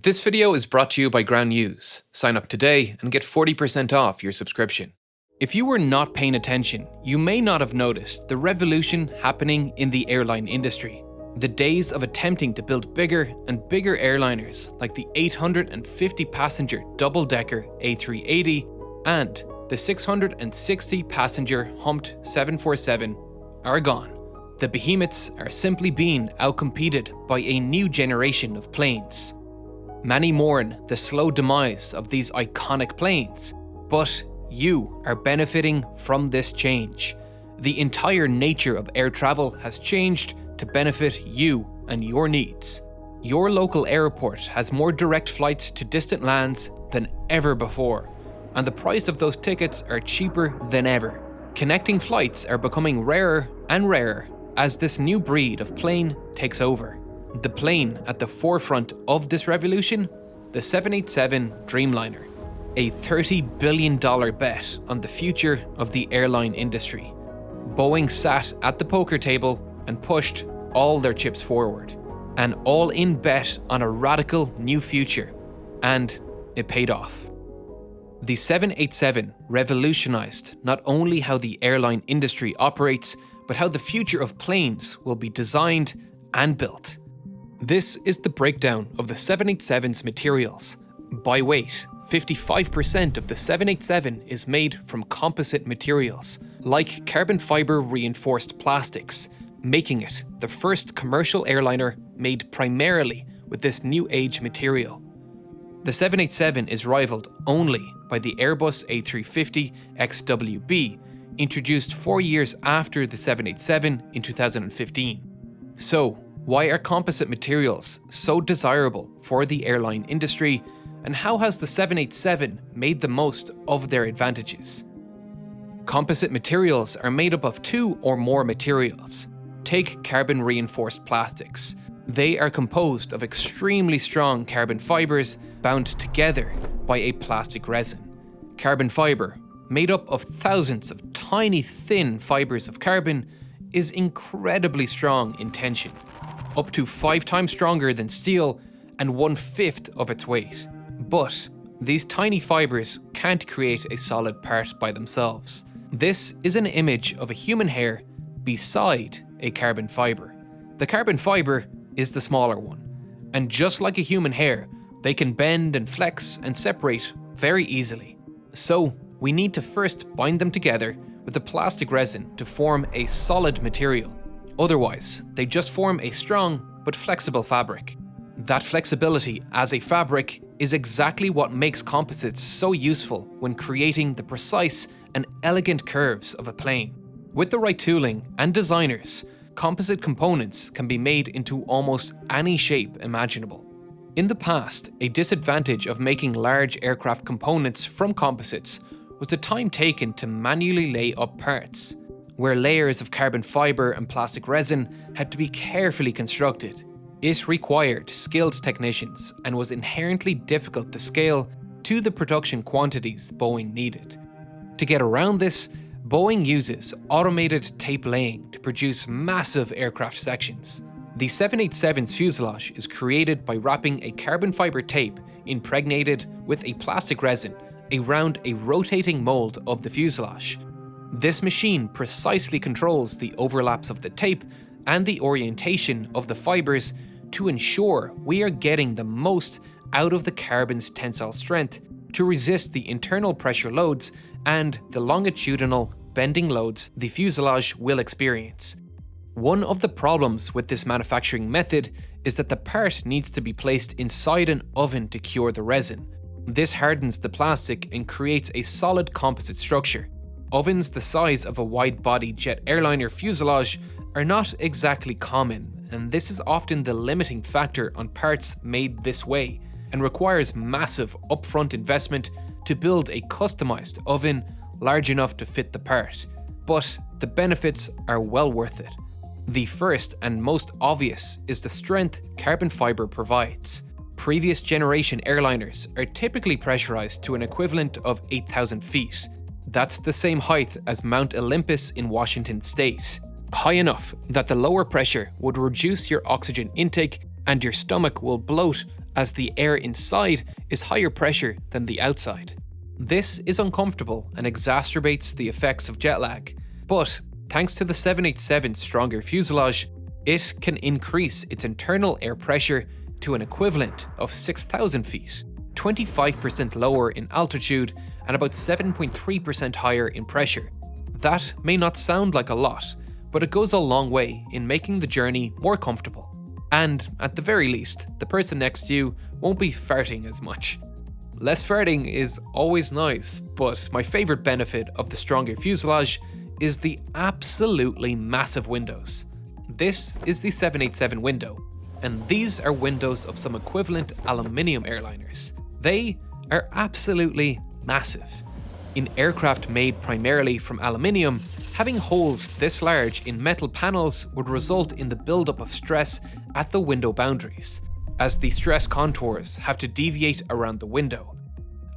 This video is brought to you by Ground News. Sign up today and get 40% off your subscription. If you were not paying attention, you may not have noticed the revolution happening in the airline industry. The days of attempting to build bigger and bigger airliners like the 850-passenger double-decker A380 and the 660-passenger humped 747 are gone. The behemoths are simply being outcompeted by a new generation of planes. Many mourn the slow demise of these iconic planes, but you are benefiting from this change. The entire nature of air travel has changed to benefit you and your needs. Your local airport has more direct flights to distant lands than ever before, and the price of those tickets are cheaper than ever. Connecting flights are becoming rarer and rarer as this new breed of plane takes over. The plane at the forefront of this revolution, the 787 Dreamliner, a $30 billion bet on the future of the airline industry. Boeing sat at the poker table and pushed all their chips forward. An all-in bet on a radical new future, and it paid off. The 787 revolutionized not only how the airline industry operates, but how the future of planes will be designed and built. This is the breakdown of the 787's materials. By weight, 55% of the 787 is made from composite materials, like carbon fiber reinforced plastics, making it the first commercial airliner made primarily with this new age material. The 787 is rivaled only by the Airbus A350 XWB, introduced 4 years after the 787 in 2015. So, why are composite materials so desirable for the airline industry, and how has the 787 made the most of their advantages? Composite materials are made up of two or more materials. Take carbon-reinforced plastics. They are composed of extremely strong carbon fibers bound together by a plastic resin. Carbon fiber, made up of thousands of tiny thin fibers of carbon, is incredibly strong in tension, up to 5 times stronger than steel and 1/5 of its weight. But these tiny fibers can't create a solid part by themselves. This is an image of a human hair beside a carbon fiber. The carbon fiber is the smaller one, and just like a human hair, they can bend and flex and separate very easily. So we need to first bind them together with a plastic resin to form a solid material. Otherwise, they just form a strong but flexible fabric. That flexibility as a fabric is exactly what makes composites so useful when creating the precise and elegant curves of a plane. With the right tooling and designers, composite components can be made into almost any shape imaginable. In the past, a disadvantage of making large aircraft components from composites was the time taken to manually lay up parts, where layers of carbon fiber and plastic resin had to be carefully constructed. It required skilled technicians and was inherently difficult to scale to the production quantities Boeing needed. To get around this, Boeing uses automated tape laying to produce massive aircraft sections. The 787's fuselage is created by wrapping a carbon fiber tape impregnated with a plastic resin around a rotating mold of the fuselage. This machine precisely controls the overlaps of the tape and the orientation of the fibers to ensure we are getting the most out of the carbon's tensile strength to resist the internal pressure loads and the longitudinal bending loads the fuselage will experience. One of the problems with this manufacturing method is that the part needs to be placed inside an oven to cure the resin. This hardens the plastic and creates a solid composite structure. Ovens the size of a wide-body jet airliner fuselage are not exactly common, and this is often the limiting factor on parts made this way, and requires massive upfront investment to build a customized oven large enough to fit the part. But the benefits are well worth it. The first and most obvious is the strength carbon fiber provides. Previous generation airliners are typically pressurized to an equivalent of 8,000 feet. That's the same height as Mount Olympus in Washington state. High enough that the lower pressure would reduce your oxygen intake and your stomach will bloat as the air inside is higher pressure than the outside. This is uncomfortable and exacerbates the effects of jet lag, but thanks to the 787's stronger fuselage, it can increase its internal air pressure to an equivalent of 6,000 feet, 25% lower in altitude and about 7.3% higher in pressure. That may not sound like a lot, but it goes a long way in making the journey more comfortable. And at the very least, the person next to you won't be farting as much. Less farting is always nice, but my favorite benefit of the stronger fuselage is the absolutely massive windows. This is the 787 window, and these are windows of some equivalent aluminium airliners. They are absolutely massive. In aircraft made primarily from aluminium, having holes this large in metal panels would result in the buildup of stress at the window boundaries, as the stress contours have to deviate around the window.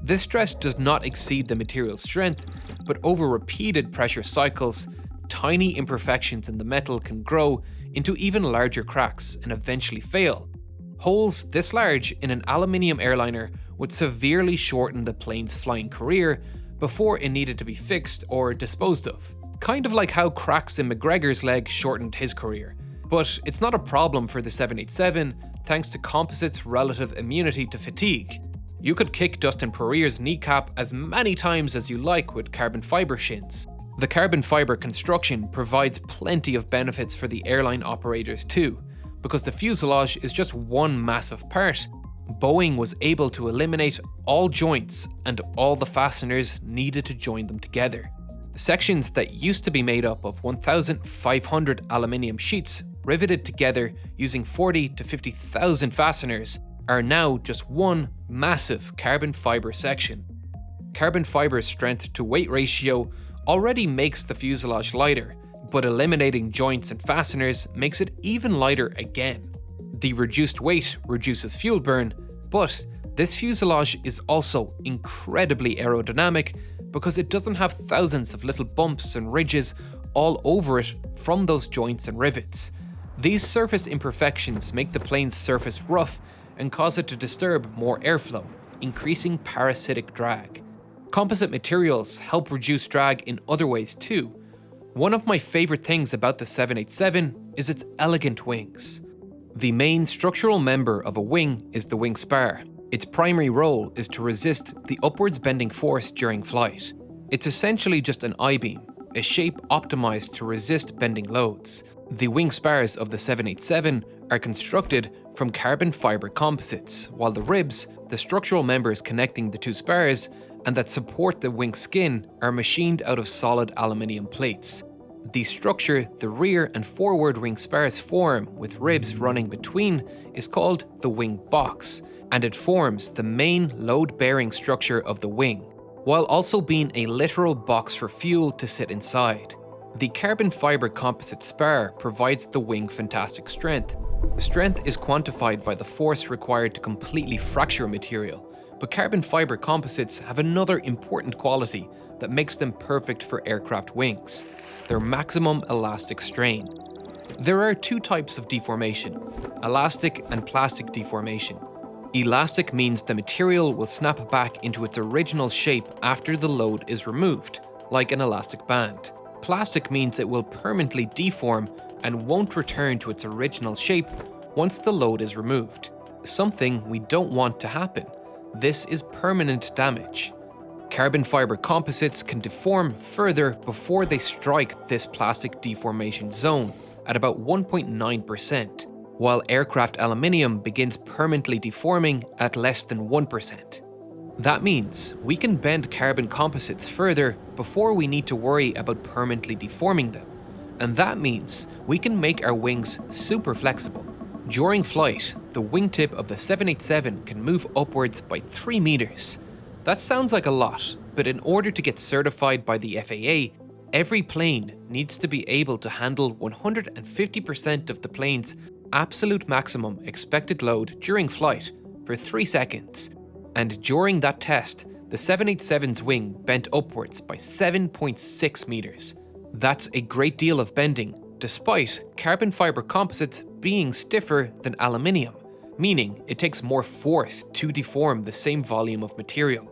This stress does not exceed the material's strength, but over repeated pressure cycles, tiny imperfections in the metal can grow into even larger cracks and eventually fail. Holes this large in an aluminium airliner would severely shorten the plane's flying career before it needed to be fixed or disposed of. Kind of like how cracks in McGregor's leg shortened his career. But it's not a problem for the 787 thanks to composites' relative immunity to fatigue. You could kick Dustin Poirier's kneecap as many times as you like with carbon fiber shins. The carbon fiber construction provides plenty of benefits for the airline operators too, because the fuselage is just one massive part. Boeing was able to eliminate all joints and all the fasteners needed to join them together. Sections that used to be made up of 1,500 aluminium sheets riveted together using 40 to 50,000 fasteners are now just one massive carbon fiber section. Carbon fiber's strength to weight ratio already makes the fuselage lighter, but eliminating joints and fasteners makes it even lighter again. The reduced weight reduces fuel burn, but this fuselage is also incredibly aerodynamic because it doesn't have thousands of little bumps and ridges all over it from those joints and rivets. These surface imperfections make the plane's surface rough and cause it to disturb more airflow, increasing parasitic drag. Composite materials help reduce drag in other ways too. One of my favorite things about the 787 is its elegant wings. The main structural member of a wing is the wing spar. Its primary role is to resist the upwards bending force during flight. It's essentially just an I-beam, a shape optimized to resist bending loads. The wing spars of the 787 are constructed from carbon fiber composites, while the ribs, the structural members connecting the two spars, and that support the wing skin are machined out of solid aluminium plates. The structure the rear and forward wing spars form with ribs running between is called the wing box, and it forms the main load-bearing structure of the wing, while also being a literal box for fuel to sit inside. The carbon fiber composite spar provides the wing fantastic strength. Strength is quantified by the force required to completely fracture material, but carbon fiber composites have another important quality that makes them perfect for aircraft wings: their maximum elastic strain. There are two types of deformation: elastic and plastic deformation. Elastic means the material will snap back into its original shape after the load is removed, like an elastic band. Plastic means it will permanently deform and won't return to its original shape once the load is removed. Something we don't want to happen. This is permanent damage. Carbon fiber composites can deform further before they strike this plastic deformation zone at about 1.9%. while aircraft aluminium begins permanently deforming at less than 1%. That means we can bend carbon composites further before we need to worry about permanently deforming them. And that means we can make our wings super flexible. During flight, the wingtip of the 787 can move upwards by 3 meters. That sounds like a lot, but in order to get certified by the FAA, every plane needs to be able to handle 150% of the plane's absolute maximum expected load during flight for 3 seconds. And during that test, the 787's wing bent upwards by 7.6 meters. That's a great deal of bending, despite carbon fiber composites being stiffer than aluminium, meaning it takes more force to deform the same volume of material.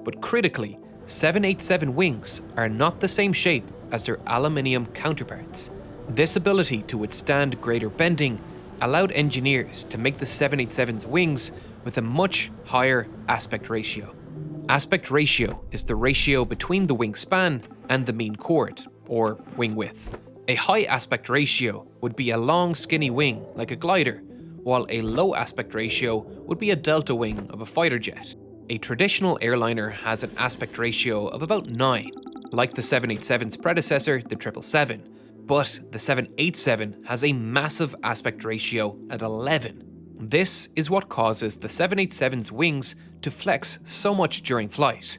But critically, 787 wings are not the same shape as their aluminium counterparts. This ability to withstand greater bending allowed engineers to make the 787's wings with a much higher aspect ratio. Aspect ratio is the ratio between the wing span and the mean chord, or wing width. A high aspect ratio would be a long skinny wing like a glider, while a low aspect ratio would be a delta wing of a fighter jet. A traditional airliner has an aspect ratio of about 9, like the 787's predecessor, the 777, but the 787 has a massive aspect ratio at 11. This is what causes the 787's wings to flex so much during flight.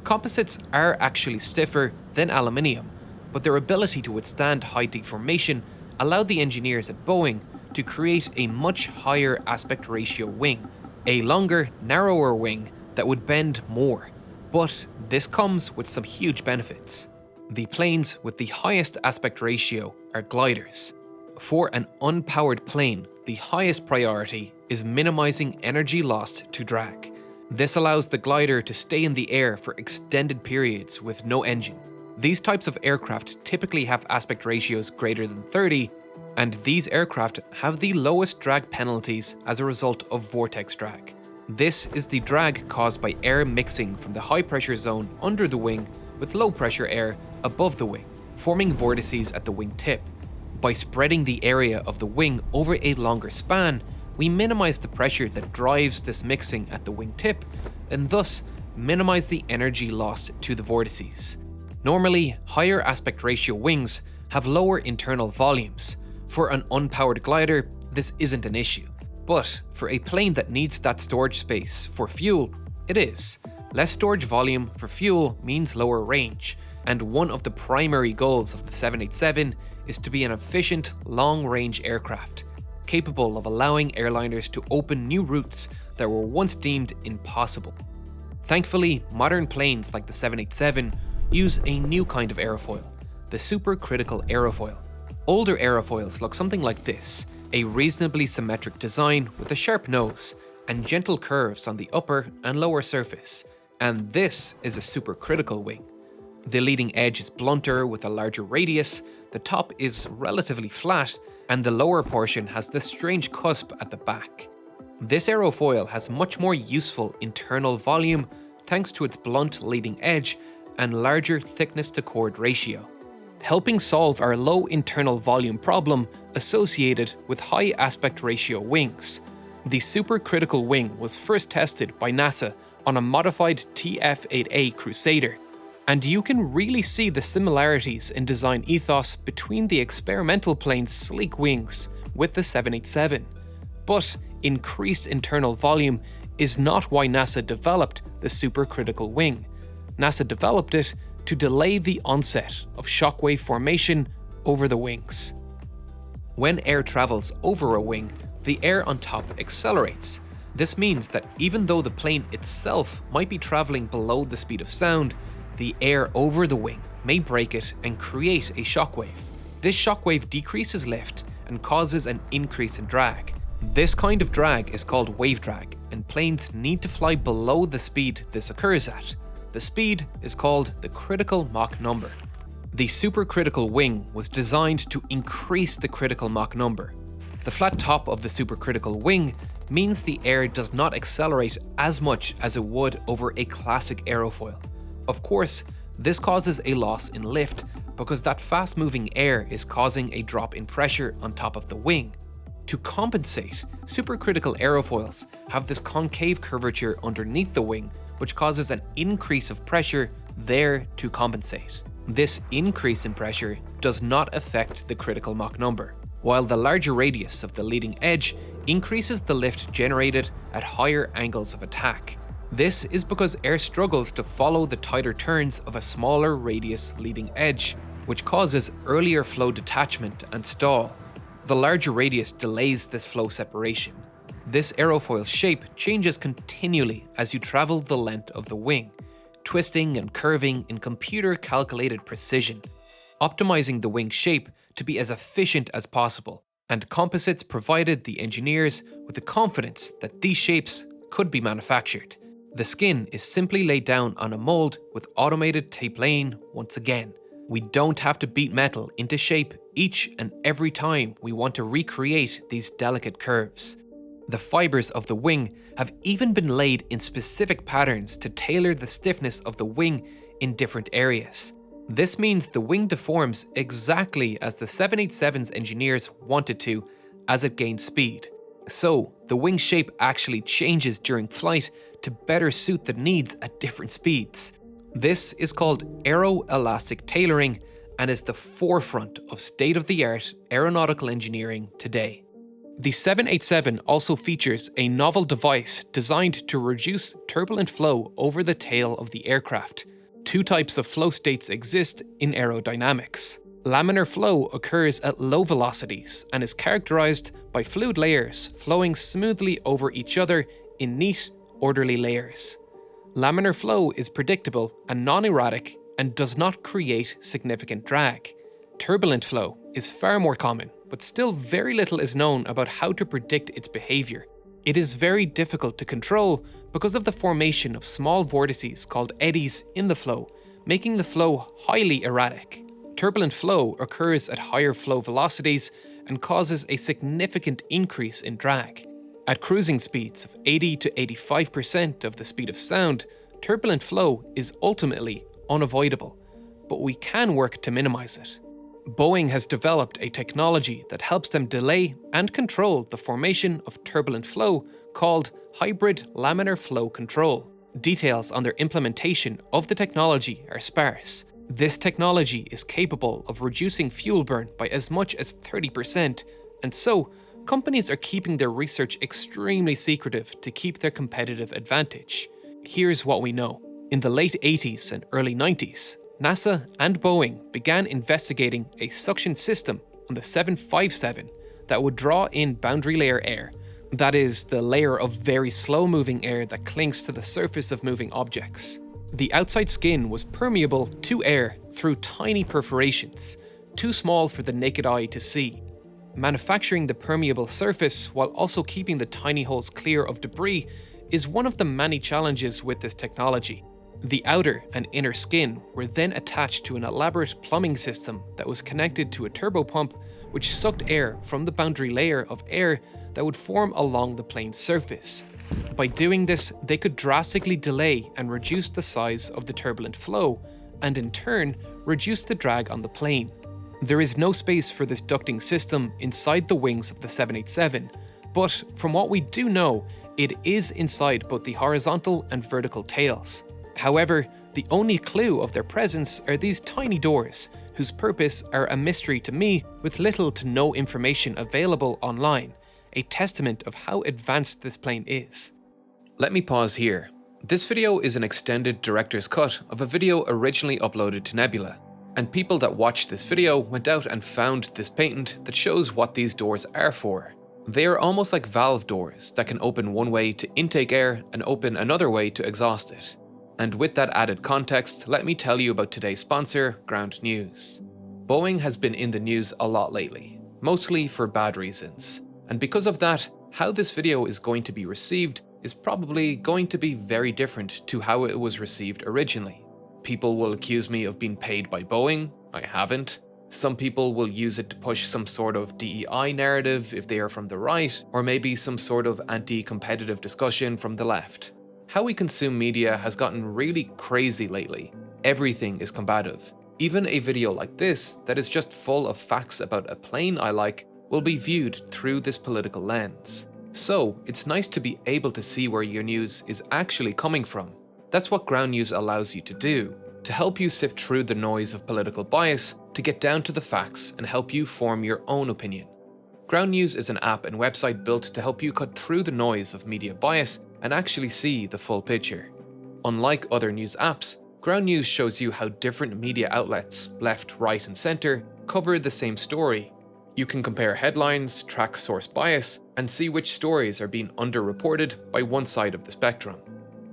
Composites are actually stiffer than aluminium, but their ability to withstand high deformation allowed the engineers at Boeing to create a much higher aspect ratio wing, a longer, narrower wing that would bend more. But this comes with some huge benefits. The planes with the highest aspect ratio are gliders. For an unpowered plane, the highest priority is minimizing energy lost to drag. This allows the glider to stay in the air for extended periods with no engine. These types of aircraft typically have aspect ratios greater than 30, and these aircraft have the lowest drag penalties as a result of vortex drag. This is the drag caused by air mixing from the high pressure zone under the wing with low pressure air above the wing, forming vortices at the wing tip. By spreading the area of the wing over a longer span, we minimize the pressure that drives this mixing at the wing tip, and thus minimize the energy lost to the vortices. Normally, higher aspect ratio wings have lower internal volumes. For an unpowered glider, this isn't an issue. But for a plane that needs that storage space for fuel, it is. Less storage volume for fuel means lower range, and one of the primary goals of the 787 is to be an efficient, long-range aircraft, capable of allowing airliners to open new routes that were once deemed impossible. Thankfully, modern planes like the 787 use a new kind of aerofoil, the supercritical aerofoil. Older aerofoils look something like this, a reasonably symmetric design with a sharp nose and gentle curves on the upper and lower surface. And this is a supercritical wing. The leading edge is blunter with a larger radius, the top is relatively flat, and the lower portion has this strange cusp at the back. This aerofoil has much more useful internal volume thanks to its blunt leading edge and larger thickness to chord ratio, helping solve our low internal volume problem associated with high aspect ratio wings. The supercritical wing was first tested by NASA on a modified TF-8A Crusader, and you can really see the similarities in design ethos between the experimental plane's sleek wings with the 787. But increased internal volume is not why NASA developed the supercritical wing. NASA developed it to delay the onset of shockwave formation over the wings. When air travels over a wing, the air on top accelerates. This means that even though the plane itself might be traveling below the speed of sound, the air over the wing may break it and create a shockwave. This shockwave decreases lift and causes an increase in drag. This kind of drag is called wave drag, and planes need to fly below the speed this occurs at. The speed is called the critical Mach number. The supercritical wing was designed to increase the critical Mach number. The flat top of the supercritical wing means the air does not accelerate as much as it would over a classic aerofoil. Of course, this causes a loss in lift because that fast-moving air is causing a drop in pressure on top of the wing. To compensate, supercritical aerofoils have this concave curvature underneath the wing, which causes an increase of pressure there to compensate. This increase in pressure does not affect the critical Mach number, while the larger radius of the leading edge increases the lift generated at higher angles of attack. This is because air struggles to follow the tighter turns of a smaller radius leading edge, which causes earlier flow detachment and stall. The larger radius delays this flow separation. This aerofoil shape changes continually as you travel the length of the wing, twisting and curving in computer-calculated precision, optimizing the wing shape to be as efficient as possible. and composites provided the engineers with the confidence that these shapes could be manufactured. The skin is simply laid down on a mold with automated tape laying once again. We don't have to beat metal into shape each and every time we want to recreate these delicate curves. The fibers of the wing have even been laid in specific patterns to tailor the stiffness of the wing in different areas. This means the wing deforms exactly as the 787's engineers wanted to as it gains speed. So, the wing shape actually changes during flight to better suit the needs at different speeds. This is called aeroelastic tailoring and is the forefront of state-of-the-art aeronautical engineering today. The 787 also features a novel device designed to reduce turbulent flow over the tail of the aircraft. Two types of flow states exist in aerodynamics. Laminar flow occurs at low velocities and is characterized by fluid layers flowing smoothly over each other in neat, orderly layers. Laminar flow is predictable and non-erratic and does not create significant drag. Turbulent flow is far more common, but still very little is known about how to predict its behavior. It is very difficult to control because of the formation of small vortices called eddies in the flow, making the flow highly erratic. Turbulent flow occurs at higher flow velocities and causes a significant increase in drag. At cruising speeds of 80 to 85% of the speed of sound, turbulent flow is ultimately unavoidable, but we can work to minimize it. Boeing has developed a technology that helps them delay and control the formation of turbulent flow called hybrid laminar flow control. Details on their implementation of the technology are sparse. This technology is capable of reducing fuel burn by as much as 30%, and so companies are keeping their research extremely secretive to keep their competitive advantage. Here's what we know. In the late 80s and early 90s, NASA and Boeing began investigating a suction system on the 757 that would draw in boundary layer air. That is, the layer of very slow-moving air that clings to the surface of moving objects. The outside skin was permeable to air through tiny perforations, too small for the naked eye to see. Manufacturing the permeable surface while also keeping the tiny holes clear of debris is one of the many challenges with this technology. The outer and inner skin were then attached to an elaborate plumbing system that was connected to a turbopump which sucked air from the boundary layer of air that would form along the plane's surface. By doing this, they could drastically delay and reduce the size of the turbulent flow, and in turn, reduce the drag on the plane. There is no space for this ducting system inside the wings of the 787, but from what we do know, it is inside both the horizontal and vertical tails. However, the only clue of their presence are these tiny doors, whose purpose are a mystery to me with little to no information available online, a testament of how advanced this plane is. Let me pause here. This video is an extended director's cut of a video originally uploaded to Nebula, and people that watched this video went out and found this patent that shows what these doors are for. They are almost like valve doors that can open one way to intake air and open another way to exhaust it. And with that added context, let me tell you about today's sponsor, Ground News. Boeing has been in the news a lot lately, mostly for bad reasons. And because of that, how this video is going to be received is probably going to be very different to how it was received originally. People will accuse me of being paid by Boeing. I haven't. Some people will use it to push some sort of DEI narrative if they are from the right, or maybe some sort of anti-competitive discussion from the left. How we consume media has gotten really crazy lately. Everything is combative. Even a video like this that is just full of facts about a plane I like will be viewed through this political lens. So it's nice to be able to see where your news is actually coming from. That's what Ground News allows you to do, to help you sift through the noise of political bias to get down to the facts and help you form your own opinion. Ground News is an app and website built to help you cut through the noise of media bias and actually see the full picture. Unlike other news apps, Ground News shows you how different media outlets, left, right, and center, cover the same story. You can compare headlines, track source bias, and see which stories are being underreported by one side of the spectrum.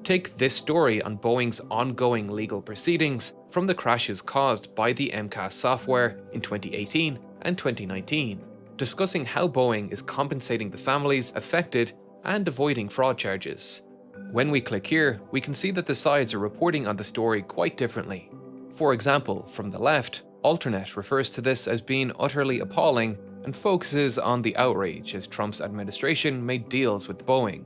Take this story on Boeing's ongoing legal proceedings from the crashes caused by the MCAS software in 2018 and 2019. discussing how Boeing is compensating the families affected and avoiding fraud charges. When we click here, we can see that the sides are reporting on the story quite differently. For example, from the left, Alternet refers to this as being utterly appalling and focuses on the outrage as Trump's administration made deals with Boeing.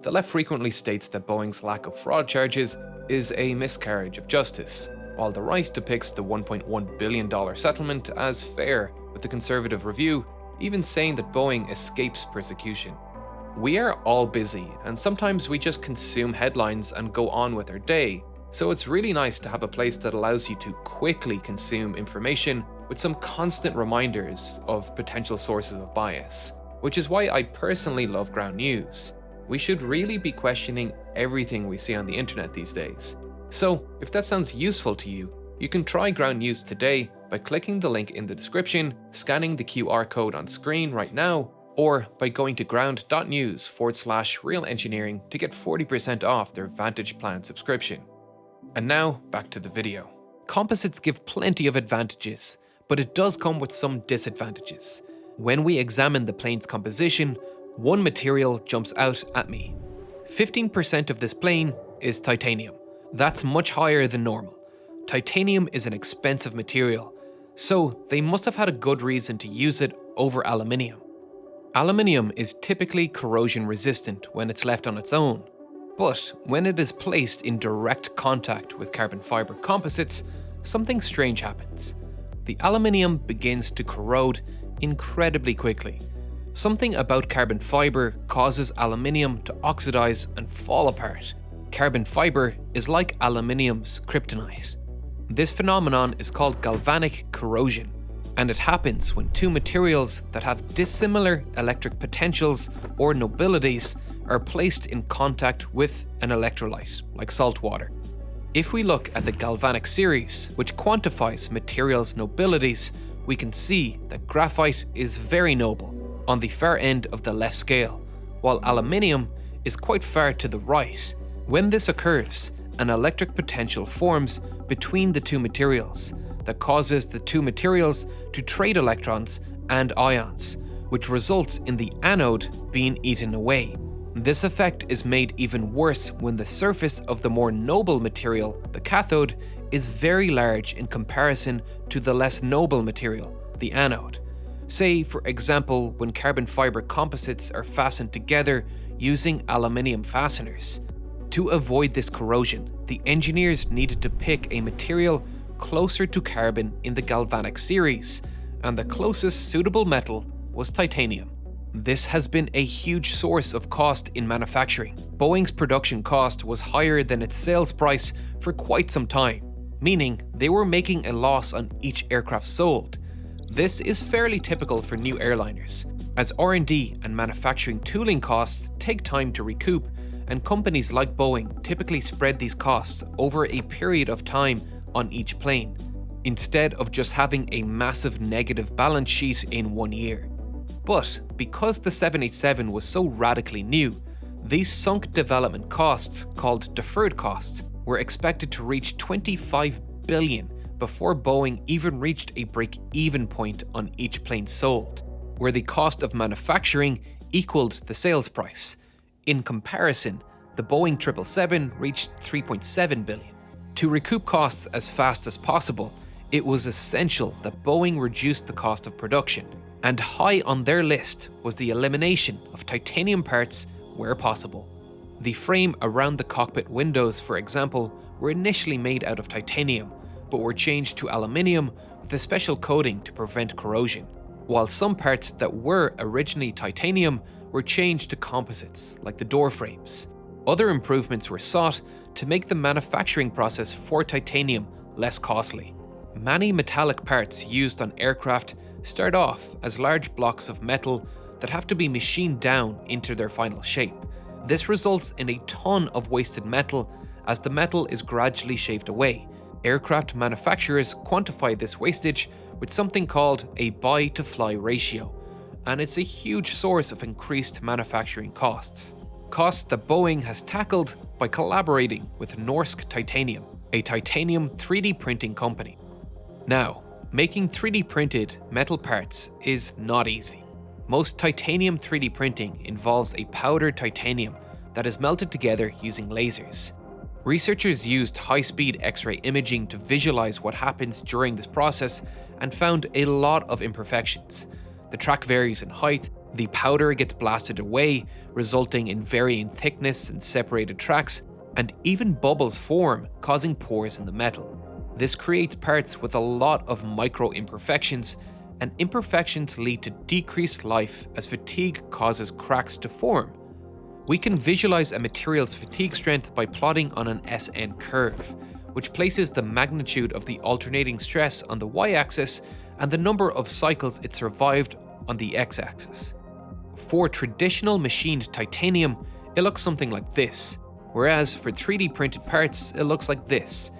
The left frequently states that Boeing's lack of fraud charges is a miscarriage of justice, while the right depicts the $1.1 billion settlement as fair, with the conservative review even saying that Boeing escapes persecution. We are all busy, and sometimes we just consume headlines and go on with our day, so it's really nice to have a place that allows you to quickly consume information with some constant reminders of potential sources of bias, which is why I personally love Ground News. We should really be questioning everything we see on the internet these days. So, if that sounds useful to you, you can try Ground News today by clicking the link in the description, scanning the QR code on screen right now, or by going to ground.news/real engineering to get 40% off their Vantage Plan subscription. And now, back to the video. Composites give plenty of advantages, but it does come with some disadvantages. When we examine the plane's composition, one material jumps out at me. 15% of this plane is titanium. That's much higher than normal. Titanium is an expensive material, so they must have had a good reason to use it over aluminium. Aluminium is typically corrosion resistant when it's left on its own, but when it is placed in direct contact with carbon fiber composites, something strange happens. The aluminium begins to corrode incredibly quickly. Something about carbon fiber causes aluminium to oxidize and fall apart. Carbon fiber is like aluminium's kryptonite. This phenomenon is called galvanic corrosion, and it happens when two materials that have dissimilar electric potentials or nobilities are placed in contact with an electrolyte, like salt water. If we look at the galvanic series, which quantifies materials' nobilities, we can see that graphite is very noble, on the far end of the left scale, while aluminium is quite far to the right. When this occurs, an electric potential forms between the two materials that causes the two materials to trade electrons and ions, which results in the anode being eaten away. This effect is made even worse when the surface of the more noble material, the cathode, is very large in comparison to the less noble material, the anode. Say, for example, when carbon fiber composites are fastened together using aluminium fasteners. To avoid this corrosion, the engineers needed to pick a material closer to carbon in the galvanic series, and the closest suitable metal was titanium. This has been a huge source of cost in manufacturing. Boeing's production cost was higher than its sales price for quite some time, meaning they were making a loss on each aircraft sold. This is fairly typical for new airliners, as R&D and manufacturing tooling costs take time to recoup, and companies like Boeing typically spread these costs over a period of time on each plane, instead of just having a massive negative balance sheet in 1 year. But because the 787 was so radically new, these sunk development costs, called deferred costs, were expected to reach $25 billion before Boeing even reached a break-even point on each plane sold, where the cost of manufacturing equaled the sales price. In comparison, the Boeing 777 reached $3.7 billion. To recoup costs as fast as possible, it was essential that Boeing reduced the cost of production, and high on their list was the elimination of titanium parts where possible. The frame around the cockpit windows, for example, were initially made out of titanium, but were changed to aluminium with a special coating to prevent corrosion, while some parts that were originally titanium were changed to composites, like the door frames. Other improvements were sought to make the manufacturing process for titanium less costly. Many metallic parts used on aircraft start off as large blocks of metal that have to be machined down into their final shape. This results in a ton of wasted metal as the metal is gradually shaved away. Aircraft manufacturers quantify this wastage with something called a buy-to-fly ratio, and it's a huge source of increased manufacturing costs. Costs that Boeing has tackled by collaborating with Norsk Titanium, a titanium 3D printing company. Now, making 3D printed metal parts is not easy. Most titanium 3D printing involves a powdered titanium that is melted together using lasers. Researchers used high-speed X-ray imaging to visualize what happens during this process and found a lot of imperfections. The track varies in height, the powder gets blasted away, resulting in varying thickness and separated tracks, and even bubbles form, causing pores in the metal. This creates parts with a lot of micro imperfections, and imperfections lead to decreased life as fatigue causes cracks to form. We can visualize a material's fatigue strength by plotting on an SN curve, which places the magnitude of the alternating stress on the y-axis and the number of cycles it survived on the x-axis. For traditional machined titanium, it looks something like this, whereas for 3D printed parts, it looks like this.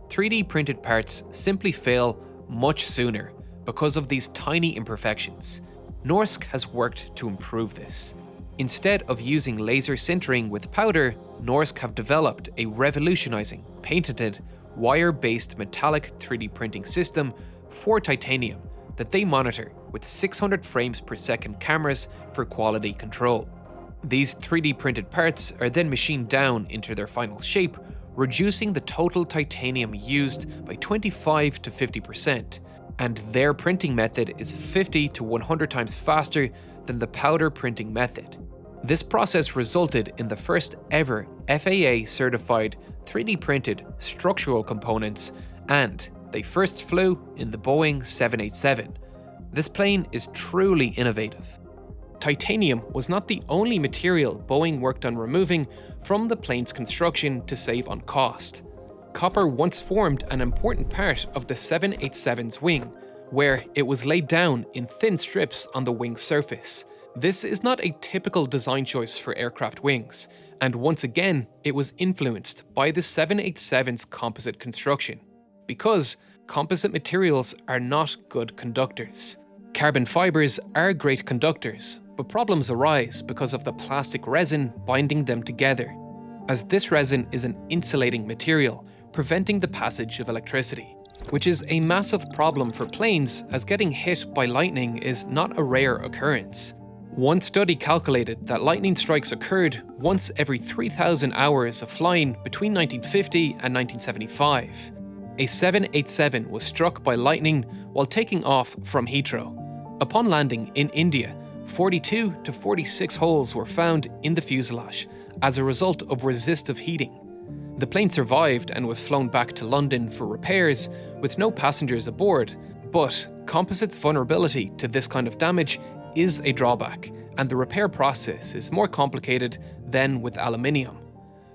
3D printed parts simply fail much sooner because of these tiny imperfections. Norsk has worked to improve this. Instead of using laser sintering with powder, Norsk have developed a revolutionizing, patented, wire-based metallic 3D printing system for titanium that they monitor with 600 frames per second cameras for quality control. These 3D printed parts are then machined down into their final shape, reducing the total titanium used by 25 to 50%, and their printing method is 50 to 100 times faster than the powder printing method. This process resulted in the first ever FAA certified 3D printed structural components, and they first flew in the Boeing 787. This plane is truly innovative. Titanium was not the only material Boeing worked on removing from the plane's construction to save on cost. Copper once formed an important part of the 787's wing, where it was laid down in thin strips on the wing's surface. This is not a typical design choice for aircraft wings, and once again, it was influenced by the 787's composite construction, because composite materials are not good conductors. Carbon fibers are great conductors, but problems arise because of the plastic resin binding them together, as this resin is an insulating material, preventing the passage of electricity, which is a massive problem for planes as getting hit by lightning is not a rare occurrence. One study calculated that lightning strikes occurred once every 3,000 hours of flying between 1950 and 1975. A 787 was struck by lightning while taking off from Heathrow. Upon landing in India, 42 to 46 holes were found in the fuselage as a result of resistive heating. The plane survived and was flown back to London for repairs with no passengers aboard, but composite's vulnerability to this kind of damage is a drawback, and the repair process is more complicated than with aluminium.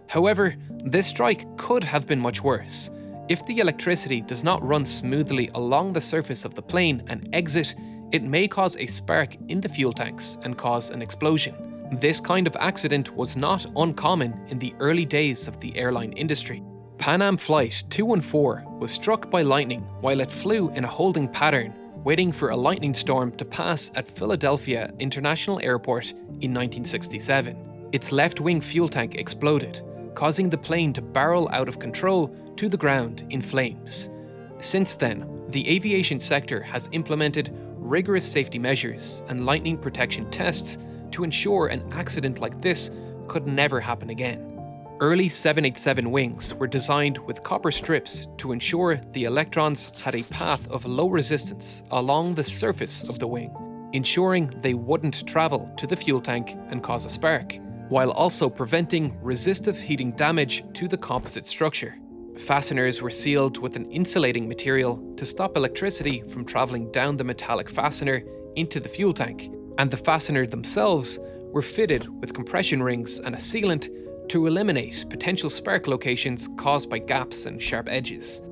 However, this strike could have been much worse. If the electricity does not run smoothly along the surface of the plane and exit, it may cause a spark in the fuel tanks and cause an explosion. This kind of accident was not uncommon in the early days of the airline industry. Pan Am Flight 214 was struck by lightning while it flew in a holding pattern, waiting for a lightning storm to pass at Philadelphia International Airport in 1967. Its left-wing fuel tank exploded, causing the plane to barrel out of control to the ground in flames. Since then, the aviation sector has implemented rigorous safety measures and lightning protection tests to ensure an accident like this could never happen again. Early 787 wings were designed with copper strips to ensure the electrons had a path of low resistance along the surface of the wing, ensuring they wouldn't travel to the fuel tank and cause a spark, while also preventing resistive heating damage to the composite structure. Fasteners were sealed with an insulating material to stop electricity from traveling down the metallic fastener into the fuel tank, and the fastener themselves were fitted with compression rings and a sealant to eliminate potential spark locations caused by gaps and sharp edges.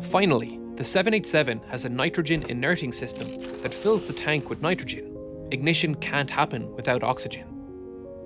Finally, the 787 has a nitrogen inerting system that fills the tank with nitrogen. Ignition can't happen without oxygen.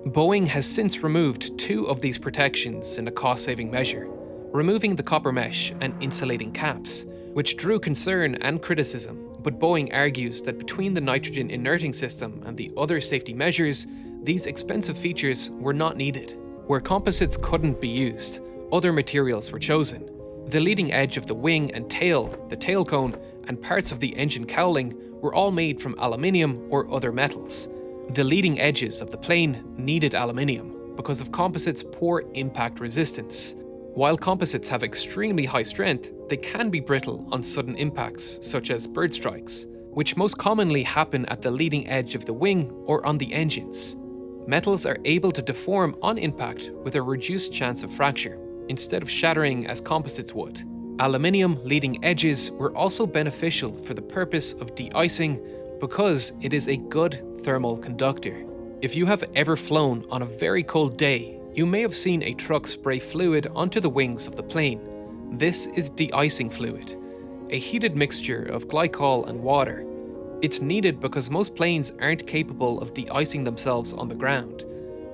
Boeing has since removed 2 of these protections in a cost-saving measure, removing the copper mesh and insulating caps, which drew concern and criticism, but Boeing argues that between the nitrogen inerting system and the other safety measures, these expensive features were not needed. Where composites couldn't be used, other materials were chosen. The leading edge of the wing and tail, the tail cone, and parts of the engine cowling were all made from aluminium or other metals. The leading edges of the plane needed aluminium because of composites' poor impact resistance. While composites have extremely high strength, they can be brittle on sudden impacts, such as bird strikes, which most commonly happen at the leading edge of the wing or on the engines. Metals are able to deform on impact with a reduced chance of fracture, instead of shattering as composites would. Aluminium leading edges were also beneficial for the purpose of de-icing because it is a good thermal conductor. If you have ever flown on a very cold day, you may have seen a truck spray fluid onto the wings of the plane. This is de-icing fluid, a heated mixture of glycol and water. It's needed because most planes aren't capable of de-icing themselves on the ground.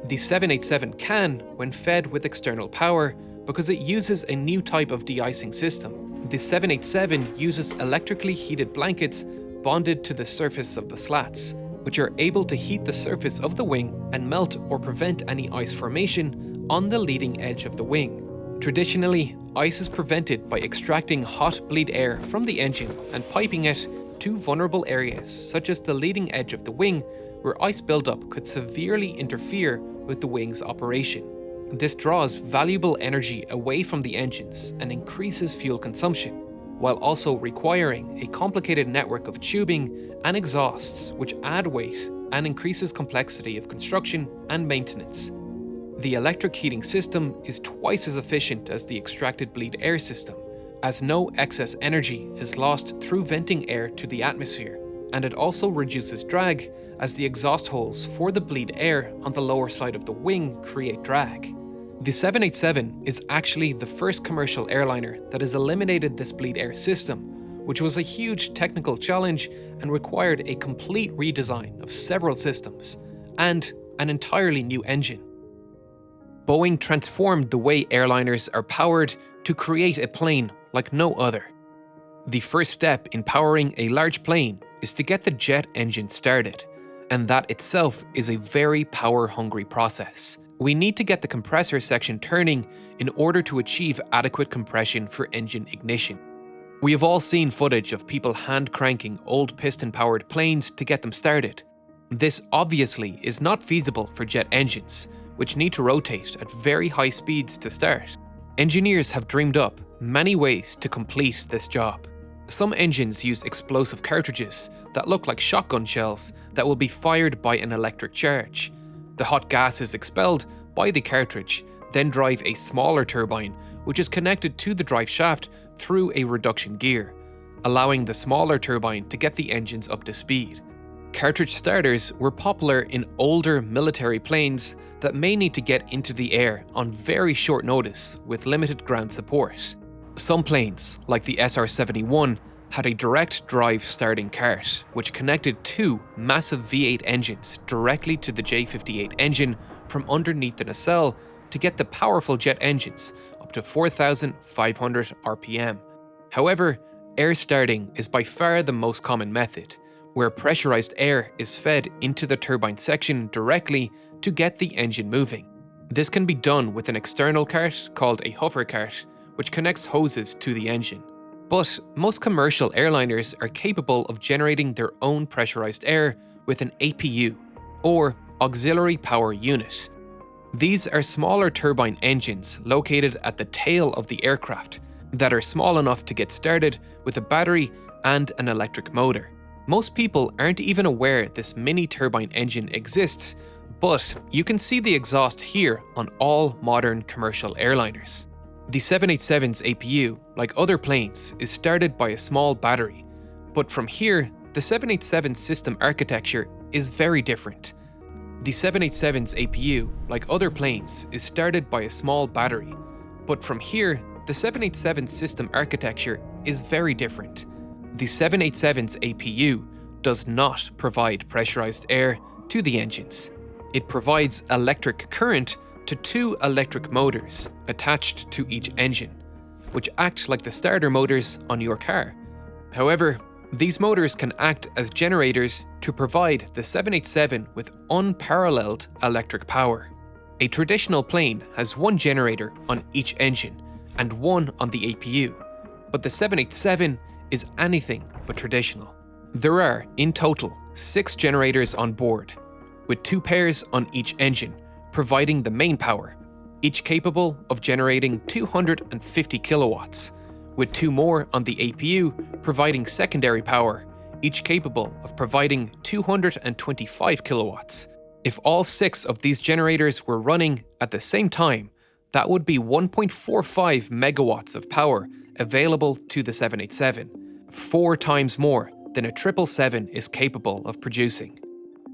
The 787 can when fed with external power because it uses a new type of de-icing system. The 787 uses electrically heated blankets bonded to the surface of the slats, which are able to heat the surface of the wing and melt or prevent any ice formation on the leading edge of the wing. Traditionally, ice is prevented by extracting hot bleed air from the engine and piping it to vulnerable areas such as the leading edge of the wing, where ice buildup could severely interfere with the wing's operation. This draws valuable energy away from the engines and increases fuel consumption, while also requiring a complicated network of tubing and exhausts which add weight and increases complexity of construction and maintenance. The electric heating system is twice as efficient as the extracted bleed air system, as no excess energy is lost through venting air to the atmosphere, and it also reduces drag as the exhaust holes for the bleed air on the lower side of the wing create drag. The 787 is actually the first commercial airliner that has eliminated this bleed air system, which was a huge technical challenge and required a complete redesign of several systems and an entirely new engine. Boeing transformed the way airliners are powered to create a plane like no other. The first step in powering a large plane is to get the jet engine started, and that itself is a very power-hungry process. We need to get the compressor section turning in order to achieve adequate compression for engine ignition. We have all seen footage of people hand-cranking old piston-powered planes to get them started. This obviously is not feasible for jet engines, which need to rotate at very high speeds to start. Engineers have dreamed up many ways to complete this job. Some engines use explosive cartridges that look like shotgun shells that will be fired by an electric charge. The hot gas is expelled by the cartridge, then drive a smaller turbine, which is connected to the drive shaft through a reduction gear, allowing the smaller turbine to get the engines up to speed. Cartridge starters were popular in older military planes that may need to get into the air on very short notice with limited ground support. Some planes, like the SR-71, had a direct drive starting cart, which connected two massive V8 engines directly to the J58 engine from underneath the nacelle to get the powerful jet engines up to 4,500 RPM. However, air starting is by far the most common method, where pressurized air is fed into the turbine section directly to get the engine moving. This can be done with an external cart called a hover cart, which connects hoses to the engine. But most commercial airliners are capable of generating their own pressurized air with an APU, or Auxiliary Power Unit. These are smaller turbine engines located at the tail of the aircraft that are small enough to get started with a battery and an electric motor. Most people aren't even aware this mini turbine engine exists, but you can see the exhaust here on all modern commercial airliners. The 787's APU, like other planes, is started by a small battery, but from here, the 787 system architecture is very different. The 787's APU, like other planes, is started by a small battery, but from here, the 787 system architecture is very different. The 787's APU does not provide pressurized air to the engines. It provides electric current to two electric motors attached to each engine, which act like the starter motors on your car. However, these motors can act as generators to provide the 787 with unparalleled electric power. A traditional plane has one generator on each engine and one on the APU, but the 787 is anything but traditional. There are, in total, 6 generators on board, with 2 pairs on each engine, providing the main power, each capable of generating 250 kilowatts, with 2 more on the APU providing secondary power, each capable of providing 225 kilowatts. If all 6 of these generators were running at the same time, that would be 1.45 megawatts of power available to the 787, 4 times more than a 777 is capable of producing.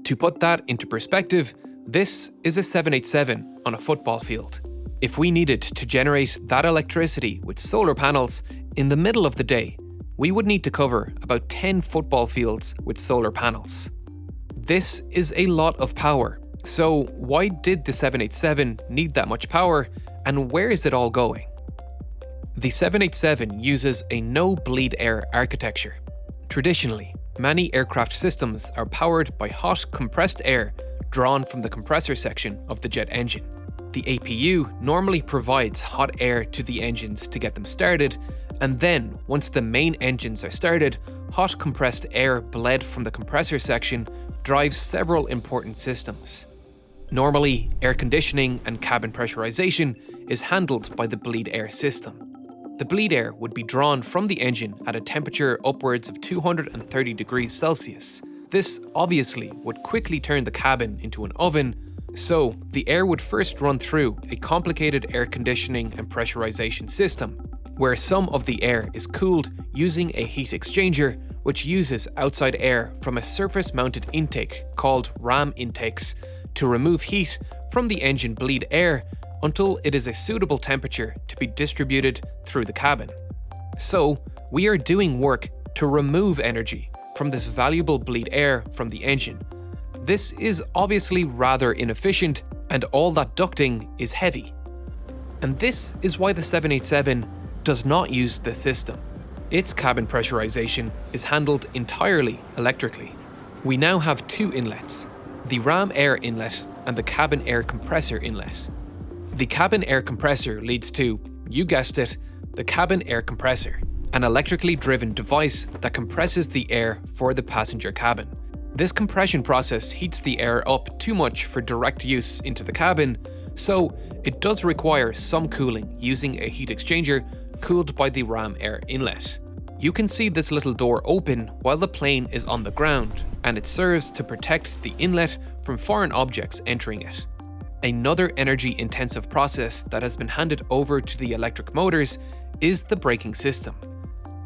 To put that into perspective, this is a 787 on a football field. If we needed to generate that electricity with solar panels in the middle of the day, we would need to cover about 10 football fields with solar panels. This is a lot of power. So why did the 787 need that much power, and where is it all going? The 787 uses a no-bleed air architecture. Traditionally, many aircraft systems are powered by hot compressed air drawn from the compressor section of the jet engine. The APU normally provides hot air to the engines to get them started, and then, once the main engines are started, hot compressed air bled from the compressor section drives several important systems. Normally, air conditioning and cabin pressurization is handled by the bleed air system. The bleed air would be drawn from the engine at a temperature upwards of 230 degrees Celsius. This obviously would quickly turn the cabin into an oven, so the air would first run through a complicated air conditioning and pressurization system, where some of the air is cooled using a heat exchanger, which uses outside air from a surface-mounted intake called ram intakes to remove heat from the engine bleed air until it is a suitable temperature to be distributed through the cabin. So, we are doing work to remove energy from this valuable bleed air from the engine. This is obviously rather inefficient, and all that ducting is heavy. And this is why the 787 does not use this system. Its cabin pressurization is handled entirely electrically. We now have 2 inlets, the ram air inlet and the cabin air compressor inlet. The cabin air compressor leads to, you guessed it, the cabin air compressor, an electrically driven device that compresses the air for the passenger cabin. This compression process heats the air up too much for direct use into the cabin, so it does require some cooling using a heat exchanger cooled by the ram air inlet. You can see this little door open while the plane is on the ground, and it serves to protect the inlet from foreign objects entering it. Another energy-intensive process that has been handed over to the electric motors is the braking system.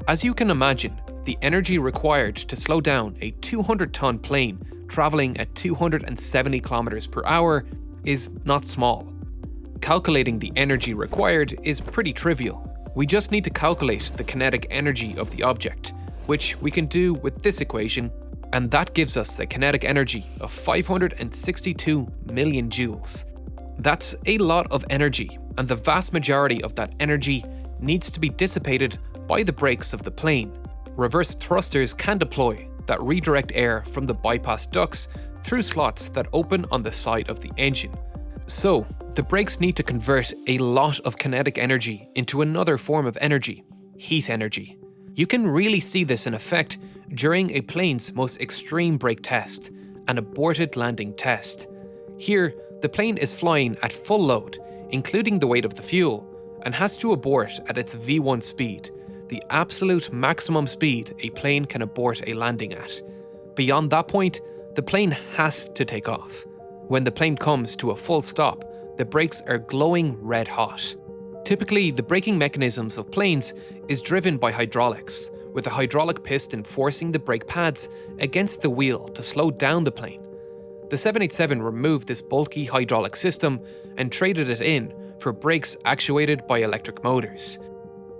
As you can imagine, the energy required to slow down a 200-ton plane traveling at 270 kilometers per hour is not small. Calculating the energy required is pretty trivial. We just need to calculate the kinetic energy of the object, which we can do with this equation, and that gives us a kinetic energy of 562 million joules. That's a lot of energy, and the vast majority of that energy needs to be dissipated by the brakes of the plane. Reverse thrusters can deploy that redirect air from the bypass ducts through slots that open on the side of the engine. So, the brakes need to convert a lot of kinetic energy into another form of energy, heat energy. You can really see this in effect during a plane's most extreme brake test, an aborted landing test. Here, the plane is flying at full load, including the weight of the fuel, and has to abort at its V1 speed, the absolute maximum speed a plane can abort a landing at. Beyond that point, the plane has to take off. When the plane comes to a full stop, the brakes are glowing red hot. Typically, the braking mechanisms of planes is driven by hydraulics, with a hydraulic piston forcing the brake pads against the wheel to slow down the plane. The 787 removed this bulky hydraulic system and traded it in for brakes actuated by electric motors.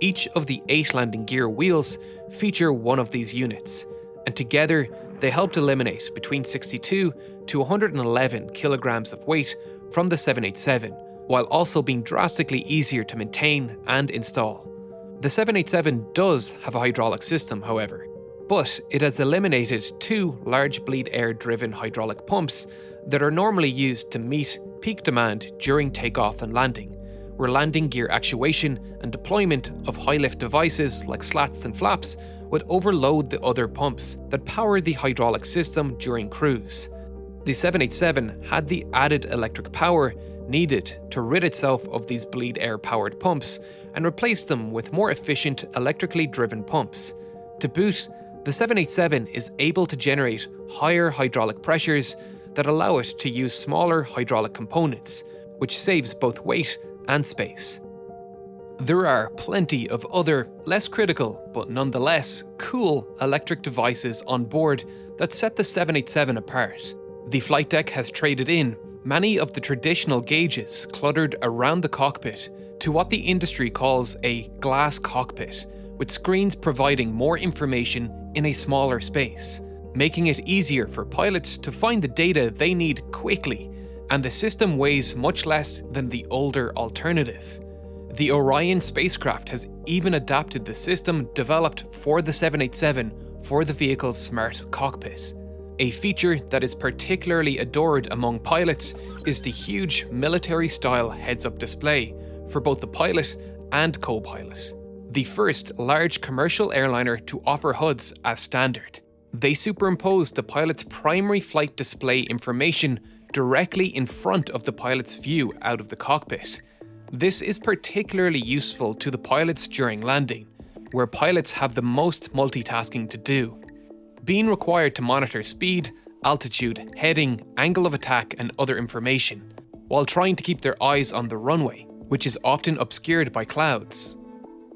Each of the 8 landing gear wheels feature one of these units, and together they helped eliminate between 62 to 111 kilograms of weight from the 787, while also being drastically easier to maintain and install. The 787 does have a hydraulic system, however, but it has eliminated 2 large bleed air-driven hydraulic pumps that are normally used to meet peak demand during takeoff and landing, where landing gear actuation and deployment of high-lift devices like slats and flaps would overload the other pumps that power the hydraulic system during cruise. The 787 had the added electric power needed to rid itself of these bleed air-powered pumps and replace them with more efficient electrically driven pumps. To boot, the 787 is able to generate higher hydraulic pressures that allow it to use smaller hydraulic components, which saves both weight and space. There are plenty of other, less critical, but nonetheless cool electric devices on board that set the 787 apart. The flight deck has traded in many of the traditional gauges cluttered around the cockpit to what the industry calls a glass cockpit, with screens providing more information in a smaller space, making it easier for pilots to find the data they need quickly, and the system weighs much less than the older alternative. The Orion spacecraft has even adapted the system developed for the 787 for the vehicle's smart cockpit. A feature that is particularly adored among pilots is the huge military-style heads-up display for both the pilot and co-pilot. The first large commercial airliner to offer HUDs as standard. They superimpose the pilot's primary flight display information directly in front of the pilot's view out of the cockpit. This is particularly useful to the pilots during landing, where pilots have the most multitasking to do. Being required to monitor speed, altitude, heading, angle of attack, and other information, while trying to keep their eyes on the runway, which is often obscured by clouds.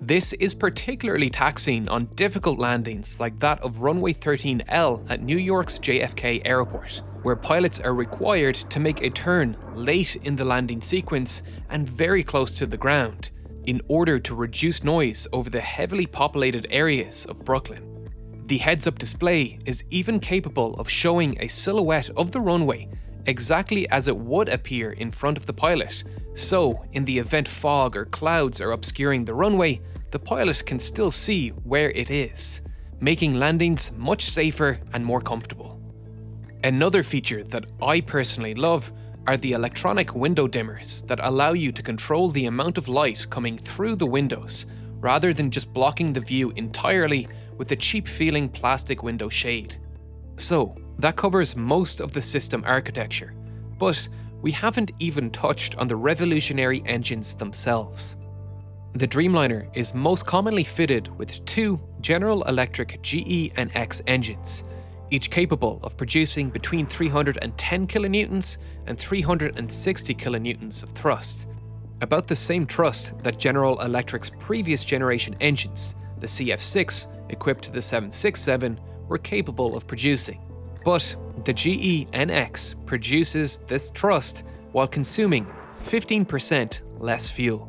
This is particularly taxing on difficult landings like that of runway 13L at New York's JFK Airport, where pilots are required to make a turn late in the landing sequence and very close to the ground, in order to reduce noise over the heavily populated areas of Brooklyn. The heads-up display is even capable of showing a silhouette of the runway exactly as it would appear in front of the pilot, so in the event fog or clouds are obscuring the runway, the pilot can still see where it is, making landings much safer and more comfortable. Another feature that I personally love are the electronic window dimmers that allow you to control the amount of light coming through the windows, rather than just blocking the view entirely with a cheap-feeling plastic window shade. So, that covers most of the system architecture, but we haven't even touched on the revolutionary engines themselves. The Dreamliner is most commonly fitted with two General Electric GE and X engines, each capable of producing between 310 kilonewtons and 360 kilonewtons of thrust, about the same thrust that General Electric's previous generation engines, the CF6 equipped to the 767, were capable of producing. But the GE NX produces this thrust while consuming 15% less fuel.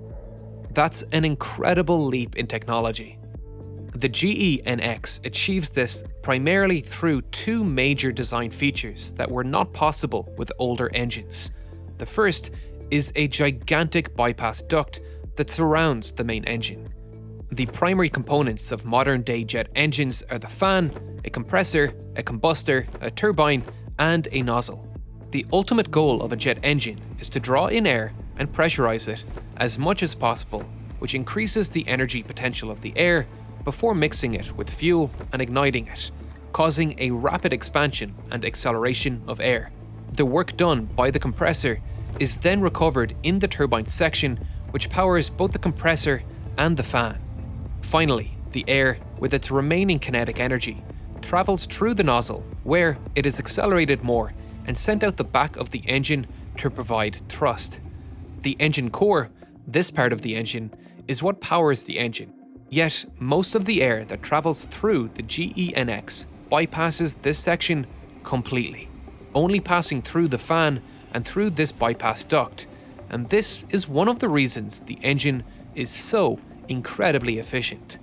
That's an incredible leap in technology. The GE NX achieves this primarily through two major design features that were not possible with older engines. The first is a gigantic bypass duct that surrounds the main engine. The primary components of modern-day jet engines are the fan, a compressor, a combustor, a turbine, and a nozzle. The ultimate goal of a jet engine is to draw in air and pressurize it as much as possible, which increases the energy potential of the air before mixing it with fuel and igniting it, causing a rapid expansion and acceleration of air. The work done by the compressor is then recovered in the turbine section, which powers both the compressor and the fan. Finally, the air, with its remaining kinetic energy, travels through the nozzle, where it is accelerated more and sent out the back of the engine to provide thrust. The engine core, this part of the engine, is what powers the engine. Yet, most of the air that travels through the GE NX bypasses this section completely, only passing through the fan and through this bypass duct, and this is one of the reasons the engine is so incredibly efficient.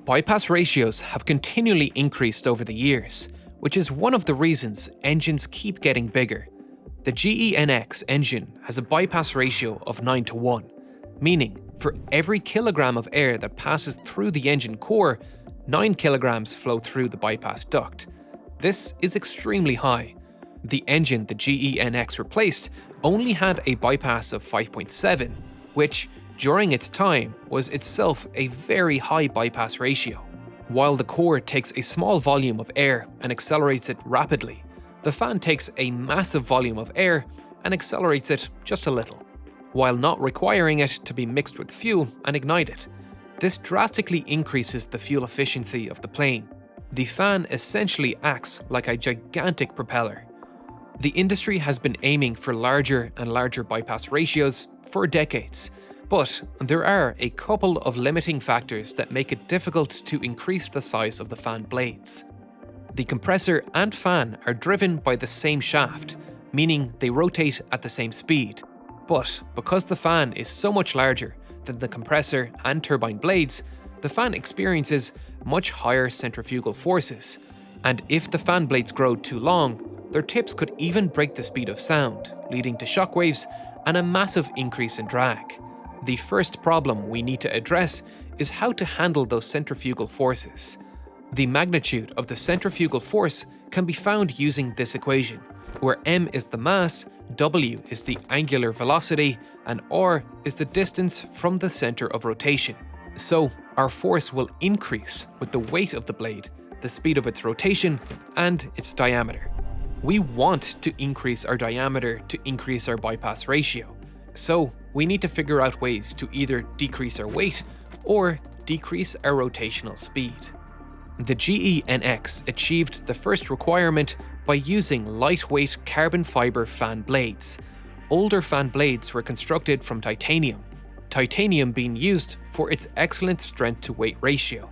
Bypass ratios have continually increased over the years, which is one of the reasons engines keep getting bigger. The GE NX engine has a bypass ratio of 9:1, meaning for every kilogram of air that passes through the engine core, 9 kilograms flow through the bypass duct. This is extremely high. The engine the GE NX replaced only had a bypass of 5.7, which, during its time, was itself a very high bypass ratio. While the core takes a small volume of air and accelerates it rapidly, the fan takes a massive volume of air and accelerates it just a little, while not requiring it to be mixed with fuel and ignited. This drastically increases the fuel efficiency of the plane. The fan essentially acts like a gigantic propeller. The industry has been aiming for larger and larger bypass ratios for decades, but there are a couple of limiting factors that make it difficult to increase the size of the fan blades. The compressor and fan are driven by the same shaft, meaning they rotate at the same speed. But because the fan is so much larger than the compressor and turbine blades, the fan experiences much higher centrifugal forces, and if the fan blades grow too long, their tips could even break the speed of sound, leading to shockwaves and a massive increase in drag. The first problem we need to address is how to handle those centrifugal forces. The magnitude of the centrifugal force can be found using this equation, where m is the mass, w is the angular velocity, and r is the distance from the center of rotation. So, our force will increase with the weight of the blade, the speed of its rotation, and its diameter. We want to increase our diameter to increase our bypass ratio. So, we need to figure out ways to either decrease our weight or decrease our rotational speed. The GE NX achieved the first requirement by using lightweight carbon fiber fan blades. Older fan blades were constructed from titanium being used for its excellent strength-to-weight ratio.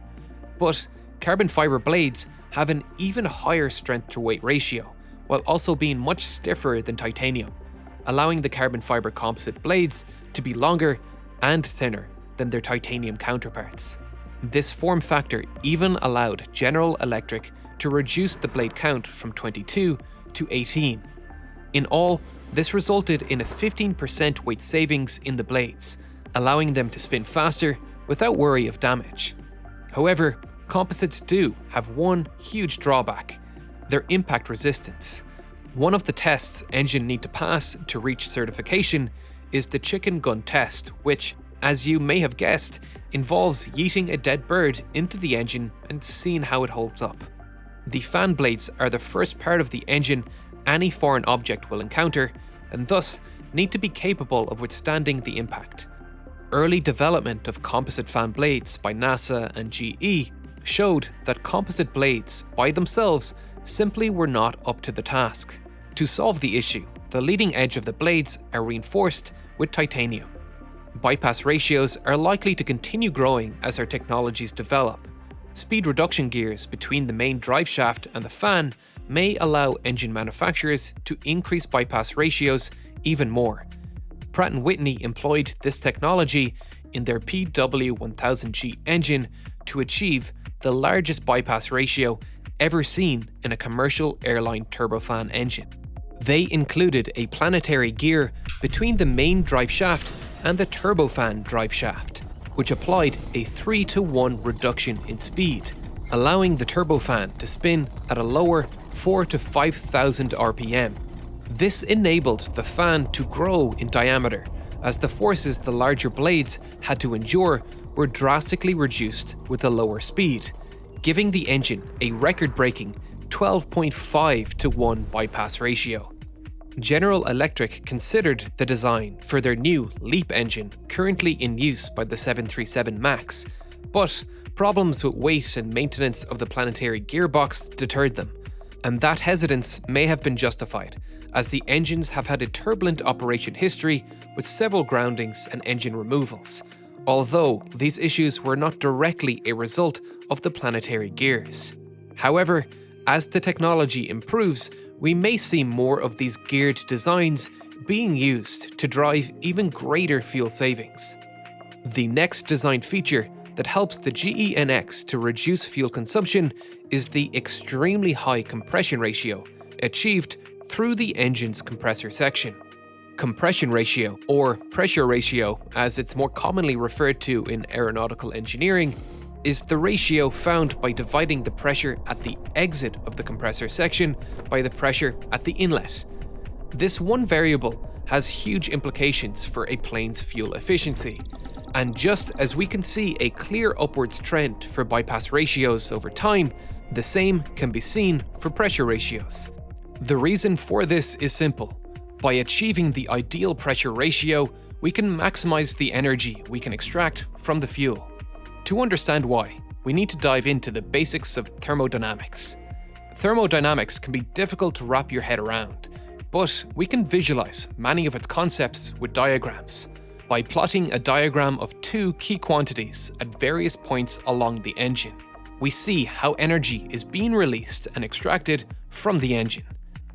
But carbon fiber blades have an even higher strength-to-weight ratio, while also being much stiffer than titanium, allowing the carbon fiber composite blades to be longer and thinner than their titanium counterparts. This form factor even allowed General Electric to reduce the blade count from 22 to 18. In all, this resulted in a 15% weight savings in the blades, allowing them to spin faster without worry of damage. However, composites do have one huge drawback: their impact resistance. One of the tests engines need to pass to reach certification is the chicken gun test, which, as you may have guessed, involves yeeting a dead bird into the engine and seeing how it holds up. The fan blades are the first part of the engine any foreign object will encounter, and thus need to be capable of withstanding the impact. Early development of composite fan blades by NASA and GE showed that composite blades by themselves simply were not up to the task. To solve the issue, the leading edge of the blades are reinforced with titanium. Bypass ratios are likely to continue growing as our technologies develop. Speed reduction gears between the main drive shaft and the fan may allow engine manufacturers to increase bypass ratios even more. Pratt & Whitney employed this technology in their PW1000G engine to achieve the largest bypass ratio ever seen in a commercial airline turbofan engine. They included a planetary gear between the main drive shaft and the turbofan drive shaft, which applied a 3-to-1 reduction in speed, allowing the turbofan to spin at a lower 4,000 to 5,000 RPM. This enabled the fan to grow in diameter, as the forces the larger blades had to endure were drastically reduced with a lower speed, giving the engine a record-breaking 12.5-to-1 bypass ratio. General Electric considered the design for their new LEAP engine currently in use by the 737 MAX, but problems with weight and maintenance of the planetary gearbox deterred them, and that hesitance may have been justified, as the engines have had a turbulent operation history with several groundings and engine removals, although these issues were not directly a result of the planetary gears. However, as the technology improves, we may see more of these geared designs being used to drive even greater fuel savings. The next design feature that helps the GE NX to reduce fuel consumption is the extremely high compression ratio achieved through the engine's compressor section. Compression ratio, or pressure ratio as it's more commonly referred to in aeronautical engineering, is the ratio found by dividing the pressure at the exit of the compressor section by the pressure at the inlet. This one variable has huge implications for a plane's fuel efficiency, and just as we can see a clear upwards trend for bypass ratios over time, the same can be seen for pressure ratios. The reason for this is simple. By achieving the ideal pressure ratio, we can maximize the energy we can extract from the fuel. To understand why, we need to dive into the basics of thermodynamics. Thermodynamics can be difficult to wrap your head around, but we can visualize many of its concepts with diagrams. By plotting a diagram of two key quantities at various points along the engine, we see how energy is being released and extracted from the engine.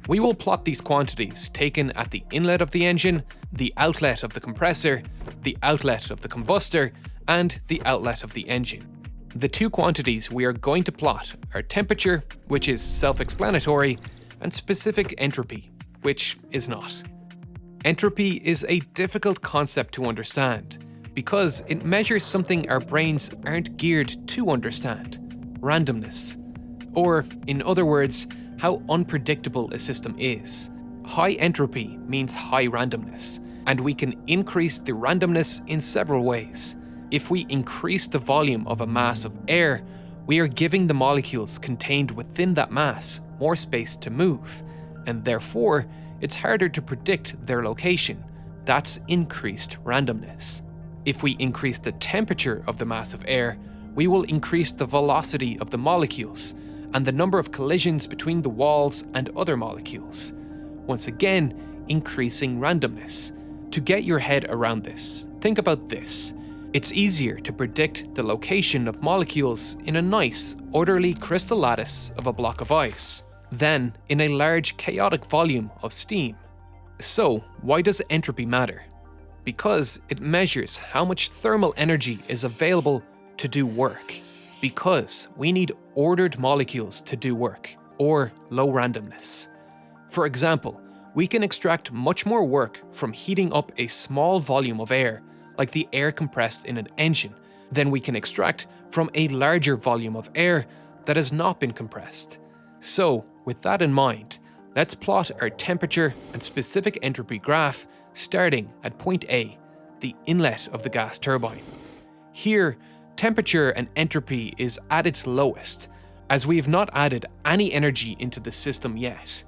We will plot these quantities taken at the inlet of the engine, the outlet of the compressor, the outlet of the combustor, and the outlet of the engine. The two quantities we are going to plot are temperature, which is self-explanatory, and specific entropy, which is not. Entropy is a difficult concept to understand because it measures something our brains aren't geared to understand: randomness. Or, in other words, how unpredictable a system is. High entropy means high randomness, and we can increase the randomness in several ways. If we increase the volume of a mass of air, we are giving the molecules contained within that mass more space to move, and therefore, it's harder to predict their location. That's increased randomness. If we increase the temperature of the mass of air, we will increase the velocity of the molecules and the number of collisions between the walls and other molecules. Once again, increasing randomness. To get your head around this, think about this. It's easier to predict the location of molecules in a nice, orderly crystal lattice of a block of ice than in a large, chaotic volume of steam. So, why does entropy matter? Because it measures how much thermal energy is available to do work. Because we need ordered molecules to do work, or low randomness. For example, we can extract much more work from heating up a small volume of air, like the air compressed in an engine, than we can extract from a larger volume of air that has not been compressed. So, with that in mind, let's plot our temperature and specific entropy graph starting at point A, the inlet of the gas turbine. Here, temperature and entropy is at its lowest, as we have not added any energy into the system yet.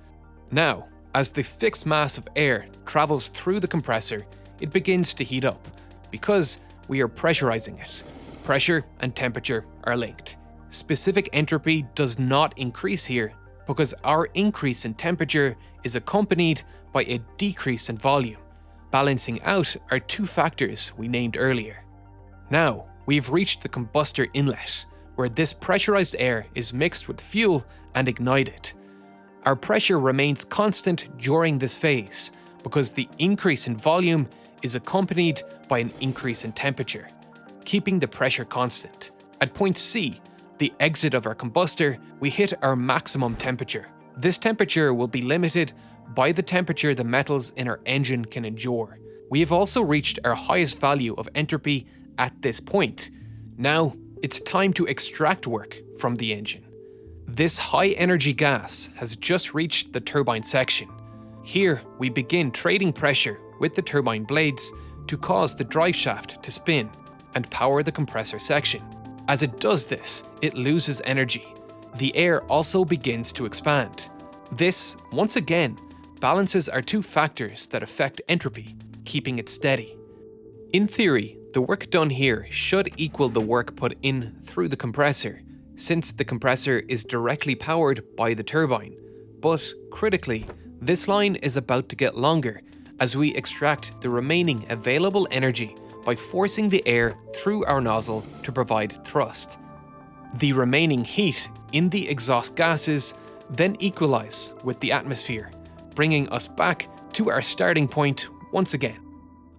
Now, as the fixed mass of air travels through the compressor, it begins to heat up, because we are pressurizing it. Pressure and temperature are linked. Specific entropy does not increase here because our increase in temperature is accompanied by a decrease in volume, balancing out our two factors we named earlier. Now, we've reached the combustor inlet, where this pressurized air is mixed with fuel and ignited. Our pressure remains constant during this phase because the increase in volume is accompanied by an increase in temperature, keeping the pressure constant. At point C, the exit of our combustor, we hit our maximum temperature. This temperature will be limited by the temperature the metals in our engine can endure. We have also reached our highest value of entropy at this point. Now, it's time to extract work from the engine. This high-energy gas has just reached the turbine section. Here, we begin trading pressure with the turbine blades to cause the drive shaft to spin and power the compressor section. As it does this, it loses energy. The air also begins to expand. This, once again, balances our two factors that affect entropy, keeping it steady. In theory, the work done here should equal the work put in through the compressor, since the compressor is directly powered by the turbine. But critically, this line is about to get longer as we extract the remaining available energy by forcing the air through our nozzle to provide thrust. The remaining heat in the exhaust gases then equalize with the atmosphere, bringing us back to our starting point once again.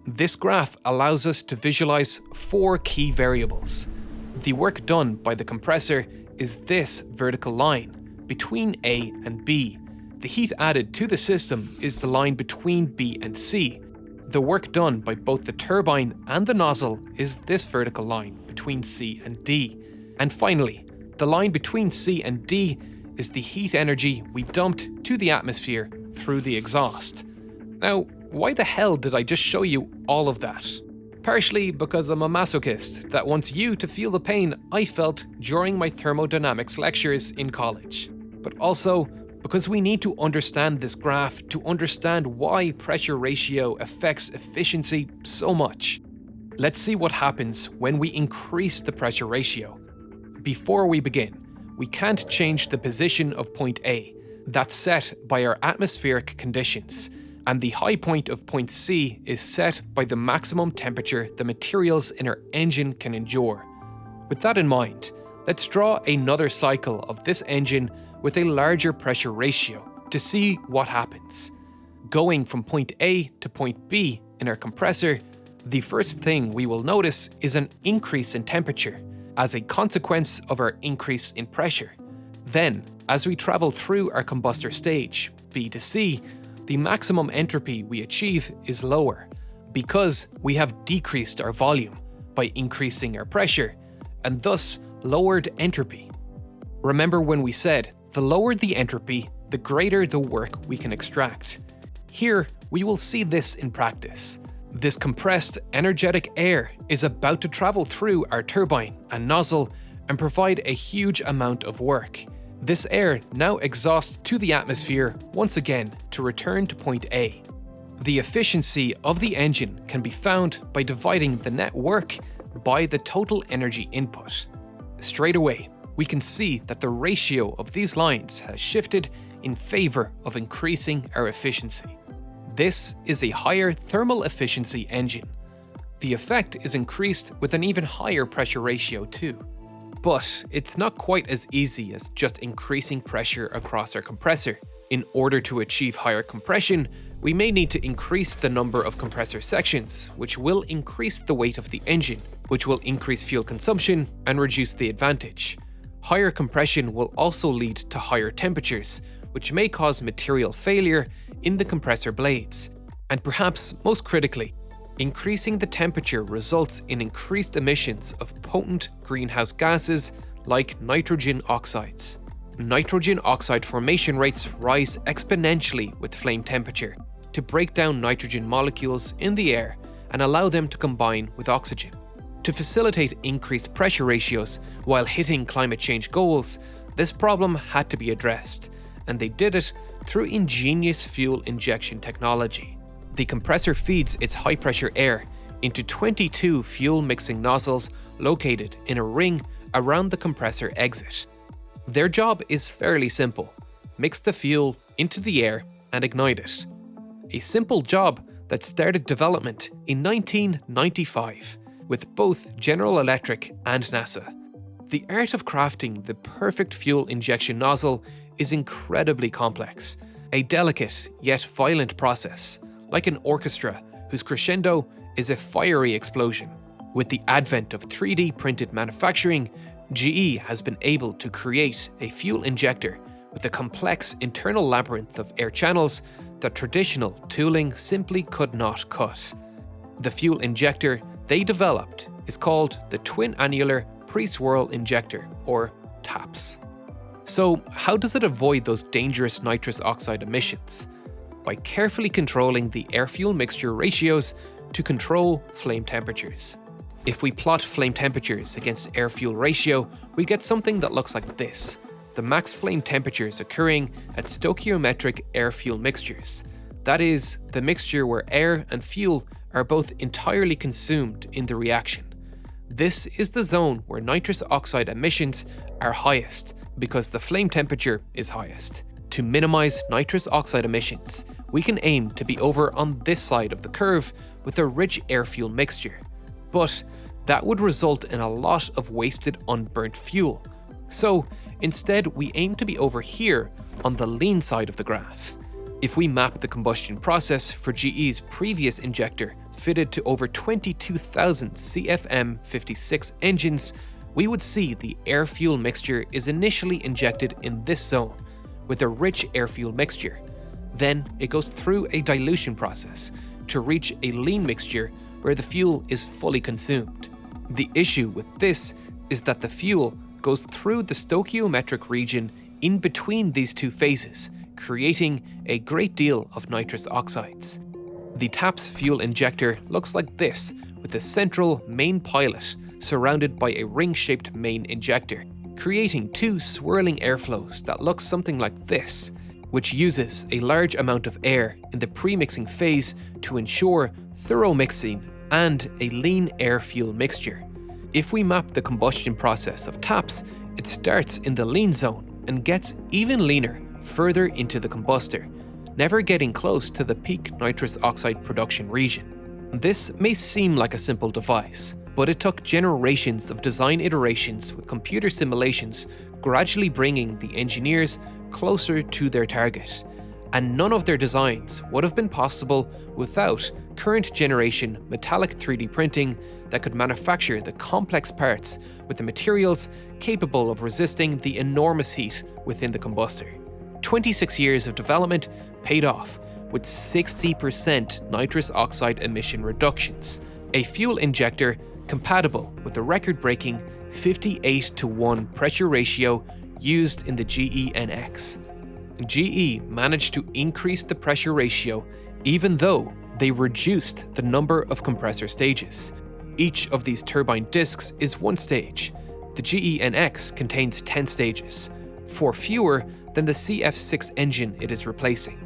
This graph allows us to visualize four key variables. The work done by the compressor is this vertical line between A and B. The heat added to the system is the line between B and C. The work done by both the turbine and the nozzle is this vertical line between C and D. And finally, the line between C and D is the heat energy we dumped to the atmosphere through the exhaust. Now, why the hell did I just show you all of that? Partially because I'm a masochist that wants you to feel the pain I felt during my thermodynamics lectures in college, but also because we need to understand this graph to understand why pressure ratio affects efficiency so much. Let's see what happens when we increase the pressure ratio. Before we begin, we can't change the position of point A. That's set by our atmospheric conditions, and the high point of point C is set by the maximum temperature the materials in our engine can endure. With that in mind, let's draw another cycle of this engine with a larger pressure ratio to see what happens. Going from point A to point B in our compressor, the first thing we will notice is an increase in temperature as a consequence of our increase in pressure. Then, as we travel through our combustor stage, B to C, the maximum entropy we achieve is lower because we have decreased our volume by increasing our pressure and thus lowered entropy. Remember when we said the lower the entropy, the greater the work we can extract. Here, we will see this in practice. This compressed, energetic air is about to travel through our turbine and nozzle and provide a huge amount of work. This air now exhausts to the atmosphere once again to return to point A. The efficiency of the engine can be found by dividing the net work by the total energy input. Straight away, we can see that the ratio of these lines has shifted in favor of increasing our efficiency. This is a higher thermal efficiency engine. The effect is increased with an even higher pressure ratio too. But it's not quite as easy as just increasing pressure across our compressor. In order to achieve higher compression, we may need to increase the number of compressor sections, which will increase the weight of the engine, which will increase fuel consumption and reduce the advantage. Higher compression will also lead to higher temperatures, which may cause material failure in the compressor blades. And perhaps most critically, increasing the temperature results in increased emissions of potent greenhouse gases like nitrogen oxides. Nitrogen oxide formation rates rise exponentially with flame temperature to break down nitrogen molecules in the air and allow them to combine with oxygen. To facilitate increased pressure ratios while hitting climate change goals, this problem had to be addressed, and they did it through ingenious fuel injection technology. The compressor feeds its high-pressure air into 22 fuel mixing nozzles located in a ring around the compressor exit. Their job is fairly simple: mix the fuel into the air and ignite it. A simple job that started development in 1995 with both General Electric and NASA. The art of crafting the perfect fuel injection nozzle is incredibly complex, a delicate yet violent process, like an orchestra whose crescendo is a fiery explosion. With the advent of 3D printed manufacturing, GE has been able to create a fuel injector with a complex internal labyrinth of air channels that traditional tooling simply could not cut. The fuel injector they developed is called the Twin Annular Pre-Swirl Injector, or TAPS. So how does it avoid those dangerous nitrous oxide emissions? By carefully controlling the air-fuel mixture ratios to control flame temperatures. If we plot flame temperatures against air-fuel ratio, we get something that looks like this: the max flame temperatures occurring at stoichiometric air-fuel mixtures. That is, the mixture where air and fuel are both entirely consumed in the reaction. This is the zone where nitrous oxide emissions are highest because the flame temperature is highest. To minimize nitrous oxide emissions, we can aim to be over on this side of the curve with a rich air-fuel mixture. But that would result in a lot of wasted unburnt fuel. So instead, we aim to be over here on the lean side of the graph. If we map the combustion process for GE's previous injector fitted to over 22,000 CFM56 engines, we would see the air-fuel mixture is initially injected in this zone with a rich air-fuel mixture. Then it goes through a dilution process to reach a lean mixture where the fuel is fully consumed. The issue with this is that the fuel goes through the stoichiometric region in between these two phases, creating a great deal of nitrous oxides. The TAPS fuel injector looks like this, with a central main pilot surrounded by a ring-shaped main injector, creating two swirling airflows that look something like this. which uses a large amount of air in the pre-mixing phase to ensure thorough mixing and a lean air-fuel mixture. If we map the combustion process of TAPS, it starts in the lean zone and gets even leaner further into the combustor, never getting close to the peak nitrous oxide production region. This may seem like a simple device, but it took generations of design iterations with computer simulations gradually bringing the engineers closer to their target. And none of their designs would have been possible without current generation metallic 3D printing that could manufacture the complex parts with the materials capable of resisting the enormous heat within the combustor. 26 years of development paid off with 60% nitrous oxide emission reductions, a fuel injector compatible with the record-breaking 58:1 pressure ratio used in the GE NX. GE managed to increase the pressure ratio even though they reduced the number of compressor stages. Each of these turbine discs is one stage. The GE NX contains 10 stages, 4 fewer than the CF6 engine it is replacing.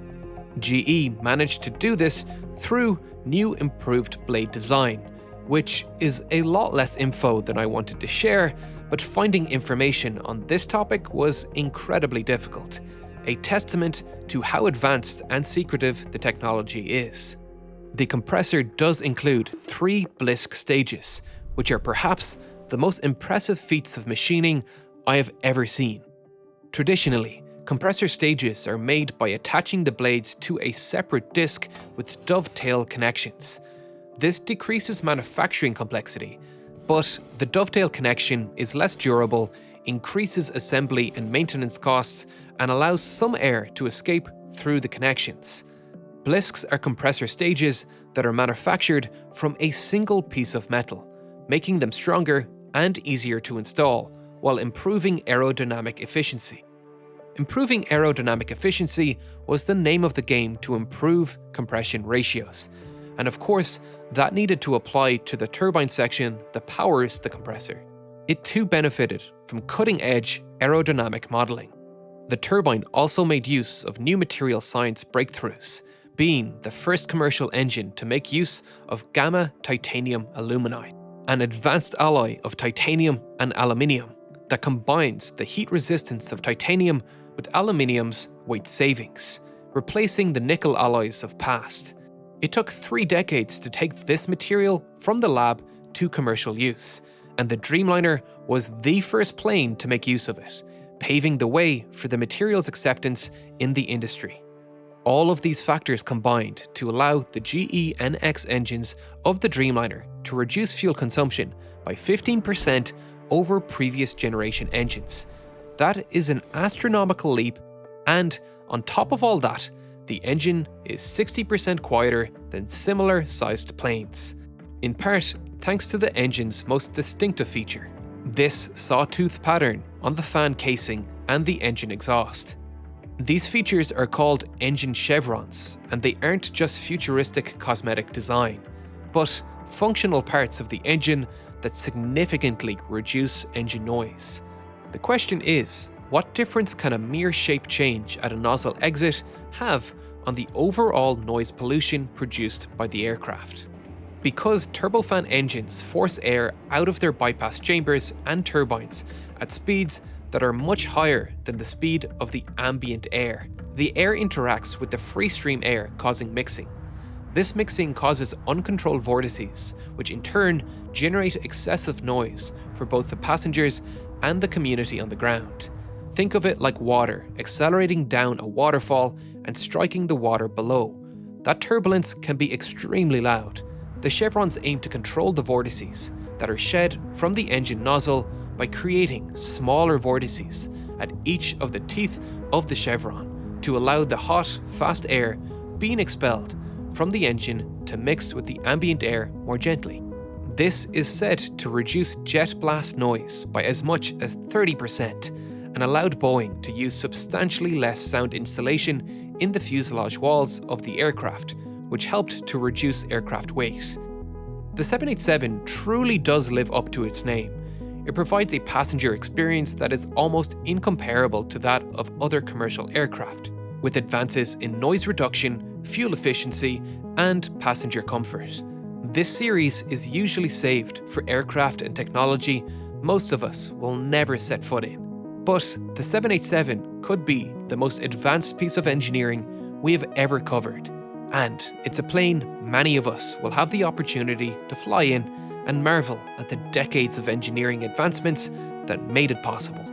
GE managed to do this through new improved blade design, which is a lot less info than I wanted to share, but finding information on this topic was incredibly difficult, a testament to how advanced and secretive the technology is. The compressor does include 3 Blisk stages, which are perhaps the most impressive feats of machining I have ever seen. Traditionally, compressor stages are made by attaching the blades to a separate disc with dovetail connections. This decreases manufacturing complexity, but the dovetail connection is less durable, increases assembly and maintenance costs, and allows some air to escape through the connections. Blisks are compressor stages that are manufactured from a single piece of metal, making them stronger and easier to install, while improving aerodynamic efficiency. Improving aerodynamic efficiency was the name of the game to improve compression ratios. And of course, that needed to apply to the turbine section that powers the compressor. It too benefited from cutting-edge aerodynamic modeling. The turbine also made use of new material science breakthroughs, being the first commercial engine to make use of gamma titanium aluminide, an advanced alloy of titanium and aluminium that combines the heat resistance of titanium with aluminium's weight savings, replacing the nickel alloys of past. It took 3 decades to take this material from the lab to commercial use, and the Dreamliner was the first plane to make use of it, paving the way for the material's acceptance in the industry. All of these factors combined to allow the GE NX engines of the Dreamliner to reduce fuel consumption by 15% over previous generation engines. That is an astronomical leap, and on top of all that, the engine is 60% quieter than similar sized planes, in part thanks to the engine's most distinctive feature, this sawtooth pattern on the fan casing and the engine exhaust. These features are called engine chevrons, and they aren't just futuristic cosmetic design, but functional parts of the engine that significantly reduce engine noise. The question is, what difference can a mere shape change at a nozzle exit have on the overall noise pollution produced by the aircraft? Because turbofan engines force air out of their bypass chambers and turbines at speeds that are much higher than the speed of the ambient air, the air interacts with the free stream air, causing mixing. This mixing causes uncontrolled vortices, which in turn generate excessive noise for both the passengers and the community on the ground. Think of it like water accelerating down a waterfall and striking the water below. That turbulence can be extremely loud. The chevrons aim to control the vortices that are shed from the engine nozzle by creating smaller vortices at each of the teeth of the chevron to allow the hot, fast air being expelled from the engine to mix with the ambient air more gently. This is said to reduce jet blast noise by as much as 30% and allowed Boeing to use substantially less sound insulation in the fuselage walls of the aircraft, which helped to reduce aircraft weight. The 787 truly does live up to its name. It provides a passenger experience that is almost incomparable to that of other commercial aircraft. with advances in noise reduction, fuel efficiency, and passenger comfort. This series is usually saved for aircraft and technology most of us will never set foot in. But the 787 could be the most advanced piece of engineering we have ever covered. And it's a plane many of us will have the opportunity to fly in and marvel at the decades of engineering advancements that made it possible.